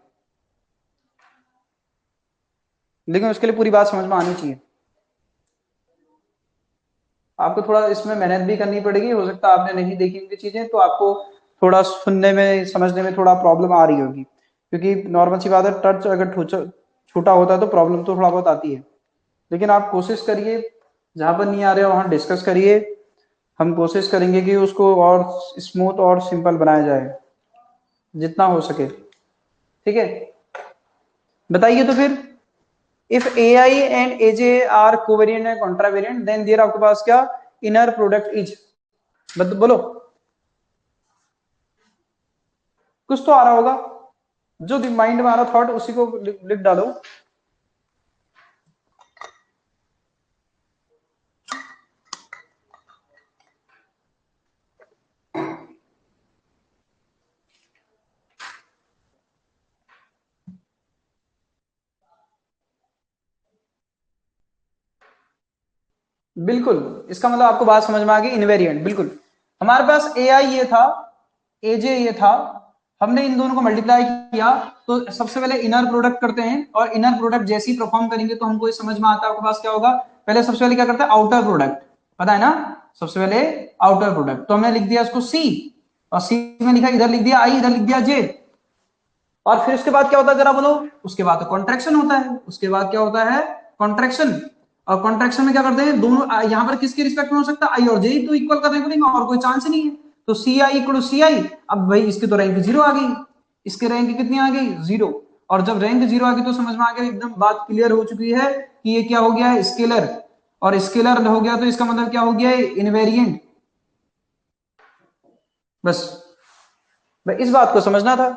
लेकिन उसके लिए पूरी बात समझ में आनी चाहिए। आपको थोड़ा इसमें मेहनत भी करनी पड़ेगी, हो सकता है आपने नहीं देखी होंगी चीजें, तो आपको थोड़ा सुनने में समझने में थोड़ा प्रॉब्लम आ रही होगी, क्योंकि नॉर्मल सी बात है, टच अगर छोटा होता है तो प्रॉब्लम तो थोड़ा बहुत आती है। लेकिन आप कोशिश करिए, जहां पर नहीं आ रहे हो वहां डिस्कस करिए, हम कोशिश करेंगे कि उसको और स्मूथ और सिंपल बनाया जाए जितना हो सके, ठीक है। बताइए तो फिर, if A I and A J are covariant and contravariant, then there आपके पास क्या इनर प्रोडक्ट इज, बोलो, कुछ तो आ रहा होगा, जो माइंड में आ रहा थॉट उसी को लिख डालो। बिल्कुल, इसका मतलब आपको बात समझ में आ गई, इनवेरिएंट। बिल्कुल, हमारे पास ए आई ये था, ए जे ये था, हमने इन दोनों को मल्टीप्लाई किया, तो सबसे पहले इनर प्रोडक्ट करते हैं, और इनर प्रोडक्ट जैसे ही परफॉर्म करेंगे तो हमको ये समझ में आता है आपके पास क्या होगा। पहले सबसे पहले क्या करते हैं, आउटर प्रोडक्ट, पता है ना, सबसे पहले आउटर प्रोडक्ट, तो हमने लिख दिया इसको सी, और सी में लिखा, इधर लिख दिया आई, इधर लिख दिया जे, और फिर उसके बाद क्या होता है जरा बोलो, उसके बाद तो कॉन्ट्रैक्शन होता है, उसके बाद क्या होता है, कॉन्ट्रैक्शन। और कॉन्ट्रैक्शन में क्या करते हैं, दोनों यहाँ पर किसके रिस्पेक्ट में हो सकता है, आई और जे तो इक्वल करने को नहीं, और कोई चांस ही नहीं है, तो सी आई इक्वल सी आई। अब भाई इसकी तो रैंक जीरो आ गई, इसके रैंक कितनी आ गई, जीरो, और जब रैंक जीरो आ गई तो समझ में आ गया, एकदम बात क्लियर हो चुकी है कि ये क्या हो गया है, स्केलर, और स्केलर हो गया तो इसका मतलब क्या हो गया है, इनवेरिएंट। बस भाई इस बात को समझना था,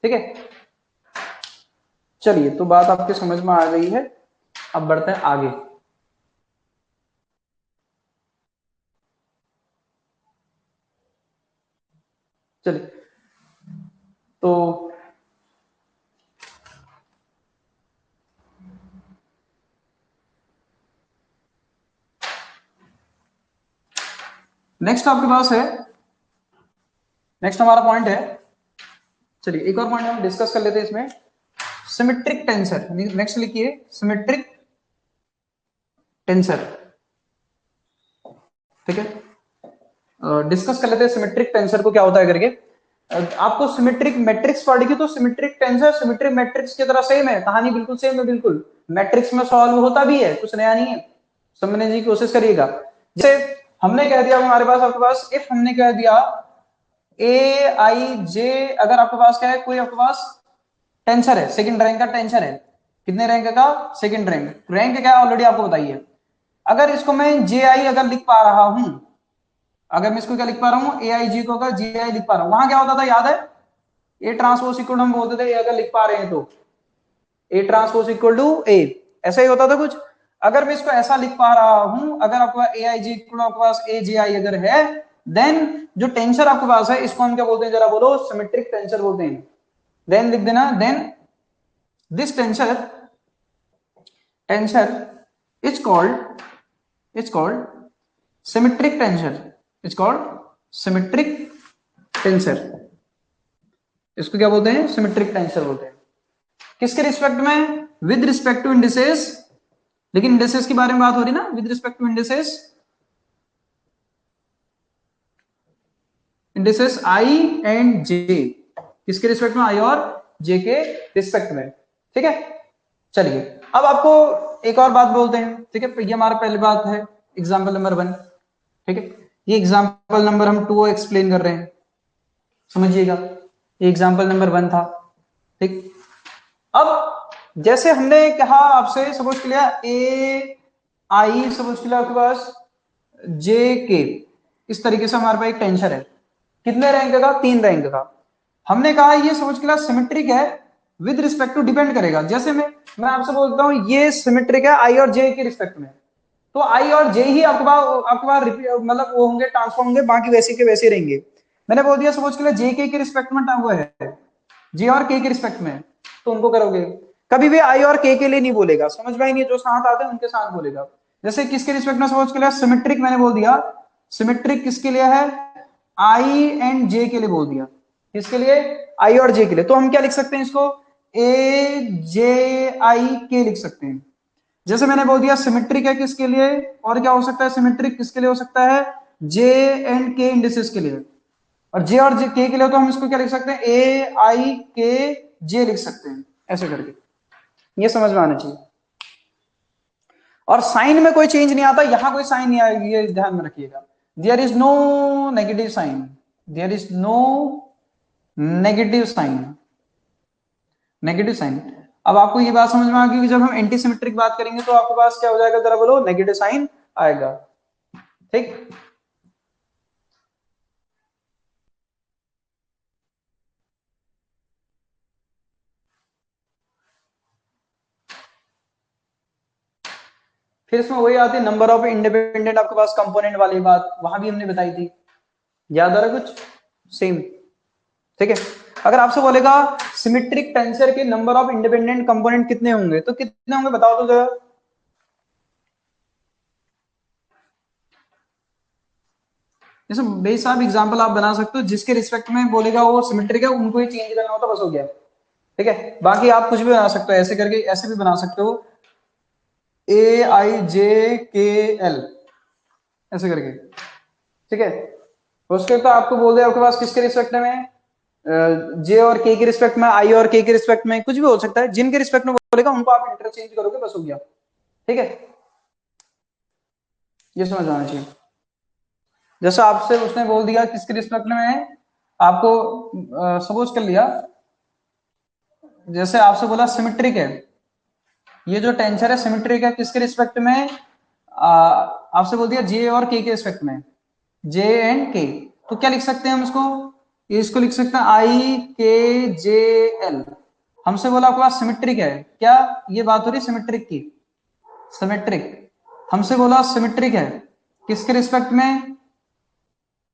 ठीक है। चलिए, तो बात आपके समझ में आ गई है, अब बढ़ते हैं आगे। चलिए, तो नेक्स्ट आपके पास है, नेक्स्ट हमारा पॉइंट है, चलिए एक और पॉइंट हम डिस्कस कर लेते हैं इसमें, सिमेट्रिक टेंसर। नेक्स्ट लिखिए सिमेट्रिक टेंसर, ठीक है। डिस्कस कर लेते हैं सिमेट्रिक टेंसर को क्या होता है करके। आपको सिमेट्रिक मैट्रिक्स पढ़ेगी तो सिमेट्रिक टेंसर सिमेट्रिक मैट्रिक्स की तरह सेम है, कहानी बिल्कुल सेम है, बिल्कुल मैट्रिक्स में सॉल्व होता भी है, कुछ नया नहीं है, समझने की कोशिश करिएगा। जैसे हमने कह दिया हमारे पास, आपके पास इफ हमने कह दिया ए आई जे, अगर आपके पास क्या है, कोई आपके पास टेंसर है, सेकंड रैंक का टेंसर है, कितने रैंक का, सेकंड रैंक, रैंक क्या है ऑलरेडी आपको बताइए। अगर इसको मैं जे आई अगर लिख पा रहा हूं, अगर मैं इसको क्या लिख पा रहा हूं, ए आई जी को अगर जे आई लिख पा रहा हूं, वहां क्या होता था याद है, ए ट्रांसपोज इक्वल हम बोलते थे, अगर लिख पा रहे हैं तो ए ट्रांसपोज इक्वल टू ए, ऐसा ही होता था कुछ। अगर मैं इसको ऐसा लिख पा रहा हूं, अगर आपके पास ए आई जी इक्वल आपके पास ए जे आई अगर है, देन जो टेंसर आपके पास है इसको हम क्या बोलते हैं जरा बोलो, सिमेट्रिक टेंसर बोलते हैं। देन लिख देना, then this tensor is called symmetric tensor, is called symmetric tensor, इसको क्या बोलते हैं, सिमेट्रिक टेंसर बोलते हैं। किसके रिस्पेक्ट में, विद रिस्पेक्ट टू इंडिसेस, लेकिन इंडिसेस के बारे में बात हो रही ना, with respect to indices, indices I and J, किसके रिस्पेक्ट में, आई और जे के रिस्पेक्ट में, ठीक है। चलिए, अब आपको एक और बात बोलते हैं, ठीक है, ये हमारा पहली बात है, एग्जाम्पल नंबर 1, ठीक है। ये एग्जाम्पल नंबर हम 2 एक्सप्लेन कर रहे हैं, समझिएगा। ये एग्जाम्पल नंबर 1 था, ठीक। अब जैसे हमने कहा आपसे, सपोज किया ए आई, सपोज किया आपके पास जे के, इस तरीके से हमारे पास एक टेंसर है, कितने रैंक का? 3 रैंक का। हमने कहा ये सपोज किया सिमेट्रिक है विद रिस्पेक्ट टू, डिपेंड करेगा। जैसे मैं आपसे बोलता हूं ये सिमेट्रिक है आई और जे के रिस्पेक्ट में, तो आई और जे ही आपके पास मतलब वो होंगे, ट्रांसफॉर्म होंगे, बाकी वैसे के वैसे रहेंगे। मैंने बोल दिया सपोज के लिए जे के रिस्पेक्ट में हुआ है, जे और के रिस्पेक्ट में, तो उनको करोगे। कभी भी आई और के लिए नहीं बोलेगा, समझ में नहीं, जो साथ आते हैं उनके साथ बोलेगा। जैसे किसके रिस्पेक्ट में? सपोज के लिए सिमेट्रिक मैंने बोल दिया, सिमेट्रिक किसके लिए है? आई एंड जे के लिए बोल दिया। किसके लिए? आई और जे के लिए। तो हम क्या लिख सकते हैं इसको? ए जे आई के लिख सकते हैं। जैसे मैंने बोल दिया सिमेट्रिक है किसके लिए, और क्या हो सकता है सिमेट्रिक किसके लिए हो सकता है? जे एंड के इंडिसेस के लिए। और जे और जे के लिए तो हम इसको क्या लिख सकते हैं? ए आई के जे लिख सकते हैं, ऐसे करके। ये समझ में आना चाहिए। और साइन में कोई चेंज नहीं आता, यहां कोई साइन नहीं आएगी, ये ध्यान में रखिएगा। There is no negative sign, there is no negative sign, negative sign. अब आपको ये बात समझ में आ गई कि जब हम एंटी सिमेट्रिक बात करेंगे तो आपके पास क्या हो जाएगा, जरा बोलो? नेगेटिव साइन आएगा, ठीक। फिर इसमें वही आती है नंबर ऑफ इंडिपेंडेंट आपके पास कंपोनेंट वाली बात, वहां भी हमने बताई थी, याद आ रहा कुछ? सेम, ठीक है। अगर आपसे बोलेगा सिमेट्रिक टेंसर के नंबर ऑफ इंडिपेंडेंट कंपोनेंट कितने होंगे, तो कितने होंगे बताओ तो जरा। जैसे बेसिक एग्जांपल आप बना सकते हो, जिसके रिस्पेक्ट में बोलेगा वो सिमेट्रिक है, उनको ही चेंज करना होता, बस हो गया, ठीक है। बाकी आप कुछ भी बना सकते हो, ऐसे करके ऐसे भी बना सकते हो, ए आई जे के एल, ऐसे करके, ठीक है। उसके तो आपको बोल दे आपके पास किसके रिस्पेक्ट में, जे और के रिस्पेक्ट में, आई और के रिस्पेक्ट में, कुछ भी हो सकता है, जिनके रिस्पेक्ट में बोलेगा उनको आप इंटरचेंज करोगे, बस हो गया, ठीक है। ये समझ आना चाहिए। जैसे आपसे उसने बोल दिया किसके रिस्पेक्ट में है, आपको सपोज कर लिया, जैसे आपसे बोला सिमेट्रिक है, ये जो टेंसर है सिमेट्रिक है किसके रिस्पेक्ट में, आपसे बोल दिया जे और के रिस्पेक्ट में, जे एंड के। तो क्या लिख सकते हैं हम इसको? इसको लिख सकते हैं आई के जे एल। हमसे बोला आपके पास सिमेट्रिक है, क्या ये बात हो रही सिमेट्रिक की? सिमेट्रिक, हमसे बोला सिमेट्रिक है किसके रिस्पेक्ट में?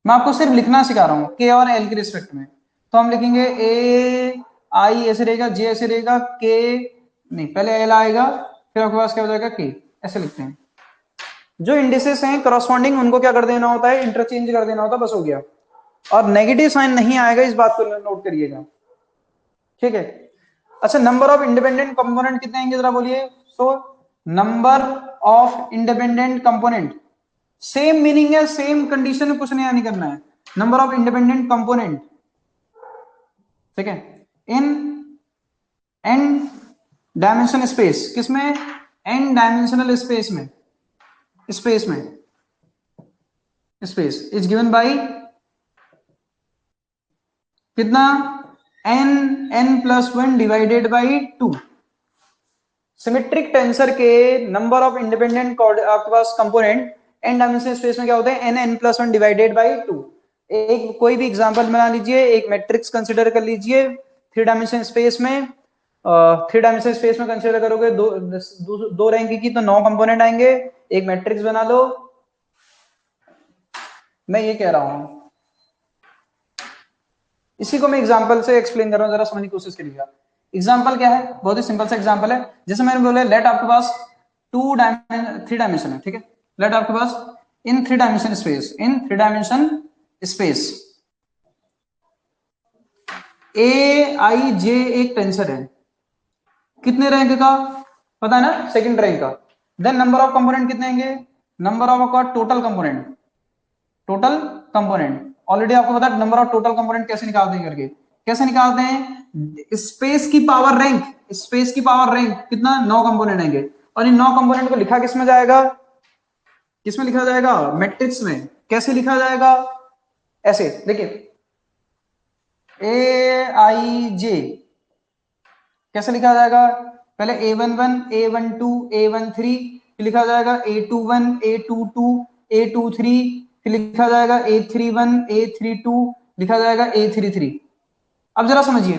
मैं आपको सिर्फ लिखना सिखा रहा हूं, के और एल के रिस्पेक्ट में। तो हम लिखेंगे ए आई ऐसे रहेगा, जे ऐसे रहेगा, के नहीं, पहले एल आएगा, फिर आपके पास क्या हो जाएगा? के, ऐसे लिखते हैं। जो इंडिसेस हैं करस्पॉन्डिंग, उनको क्या कर देना होता है? इंटरचेंज कर देना होता है, बस हो गया। और नेगेटिव साइन नहीं आएगा, इस बात को नोट करिएगा, ठीक है। अच्छा, नंबर ऑफ इंडिपेंडेंट कंपोनेंट कितने आएंगे जरा बोलिए। So number of independent component, same meaning है, सेम कंडीशन में कुछ नया नहीं करना है। नंबर ऑफ इंडिपेंडेंट कंपोनेंट, ठीक है, इन एन डायमेंशन स्पेस, किसमें? एन डायमेंशनल स्पेस में, स्पेस में, स्पेस इज गिवन बाई कितना? N, n plus one divided by two. Symmetric tensor के नंबर ऑफ इंडिपेंडेंट आपके पास कंपोनेंट एन डायमेंशनल स्पेस में क्या होते हैं? N, n plus one divided by two. एक कोई भी एग्जांपल बना लीजिए, एक मैट्रिक्स कंसिडर कर लीजिए 3 डायमेंशन स्पेस में, 3 डायमेंशन स्पेस में कंसिडर करोगे दो रैंक की, तो 9 कंपोनेंट आएंगे। एक मैट्रिक्स बना लो, मैं ये कह रहा हूं, इसी को मैं एग्जांपल से एक्सप्लेन कर रहा हूं, जरा समझने की कोशिश करिएगा। एग्जांपल क्या है? बहुत ही सिंपल सा एग्जांपल है। जैसे मैंने बोला लेट आपके पास 3 डायमेंशन है, ठीक है। लेट आपके पास इन 3 dimension space, in 3 dimension space A I जे एक टेंसर है, कितने रैंक का? पता है ना, सेकंड रैंक का। देन नंबर ऑफ कंपोनेंट कितने आएंगे? नंबर ऑफ आपका total component, total component already आपको पता है नंबर ऑफ टोटल कंपोनेंट कैसे निकालते हैं करके। कैसे निकालते हैं? स्पेस की पावर रैंक, स्पेस की पावर रैंक कितना? 9 कंपोनेंट आएंगे। और इन 9 कंपोनेंट को लिखा किस में जाएगा? किस में लिखा जाएगा? मैट्रिक्स में। कैसे लिखा जाएगा, ऐसे देखिए Aij कैसे लिखा जाएगा, पहले A11 A12 A13, फिर लिखा जाएगा A21 A22 A23, फिर लिखा जाएगा A31 A32, लिखा जाएगा A33। अब जरा समझिए,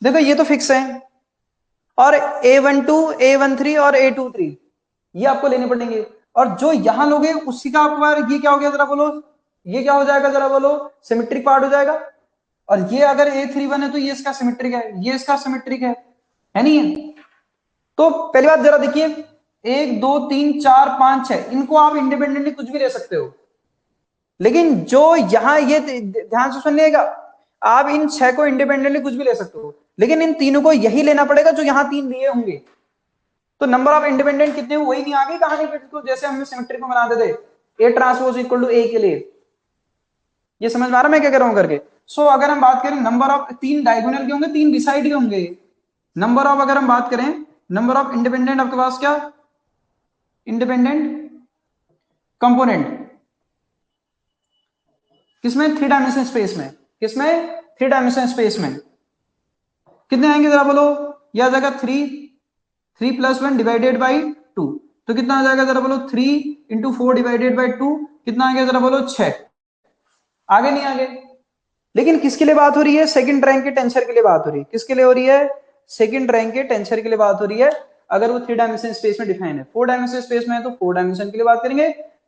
देखो ये तो फिक्स है, और A12 A13 और A23 ये आपको लेने पड़ेंगे, और जो यहां लोगे उसी का आपको ये क्या हो गया जरा बोलो, ये क्या हो जाएगा जरा बोलो, सिमेट्रिक पार्ट हो जाएगा। और ये अगर A31 है तो ये इसका सिमेट्रिक है, ये इसका सिमेट्रिक है नहीं है। तो पहली बात जरा देखिए, 1 2 3 4 5 6 इनको आप इंडिपेंडेंटली कुछ भी ले सकते हो, लेकिन जो यहां ये ध्यान से सुनिएगा, आप इन 6 को इंडिपेंडेंटली कुछ भी ले सकते हो, लेकिन इन तीनों को यही लेना पड़ेगा जो यहां 3 दिए होंगे। तो नंबर ऑफ इंडिपेंडेंट कितने हुए, वही नहीं आ गई कहानी पे, तो जैसे हमने सिमेट्रिक में बनाते थे A transpose equal to A के लिए। ये समझ में आ रहा मैं क्या कह रहा हूं करके। सो अगर हम बात करें नंबर ऑफ, 3 डायगोनल के होंगे, 3 बिसाइड के होंगे। नंबर ऑफ अगर हम बात करें, नंबर ऑफ इंडिपेंडेंट आपके पास क्या, इंडिपेंडेंट कंपोनेंट किसमें, 3 डायमेंशन स्पेस में, किसमें 3 डायमेंशन स्पेस में कितने आएंगे जरा बोलो, यह आ जाएगा 3 + 1 डिवाइडेड बाई 2, तो कितना आ जाएगा जरा बोलो, 3 × 4 डिवाइडेड बाई 2, कितना आ गया जरा बोलो 6। आगे नहीं आगे, लेकिन किसके लिए बात हो रही है, सेकंड रैंक के टेंसर के लिए बात हो रही है, किसके लिए हो रही है, सेकंड रैंक के टेंसर के लिए बात हो रही है। अगर वो 3 डायमेंशन स्पेस में डिफाइन है, 4 डायमेंशन स्पेस में है तो 4 डायमेंशन के लिए बात करेंगे,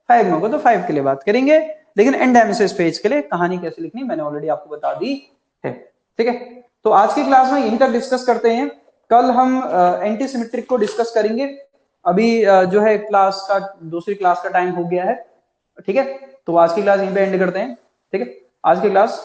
5 में होगा तो 5 के लिए बात करेंगे, लेकिन n डायमेंशन स्पेस के लिए कहानी कैसे लिखनी मैंने ऑलरेडी आपको बता दी है। ठीक है, तो आज की क्लास में यहीं तक डिस्कस करते हैं, कल हम एंटी सिमेट्रिक को डिस्कस करेंगे। अभी जो है क्लास का, दूसरी क्लास का टाइम हो गया है। ठीक है, तो आज की क्लास यहीं पे एंड करते हैं। ठीक है, आज की क्लास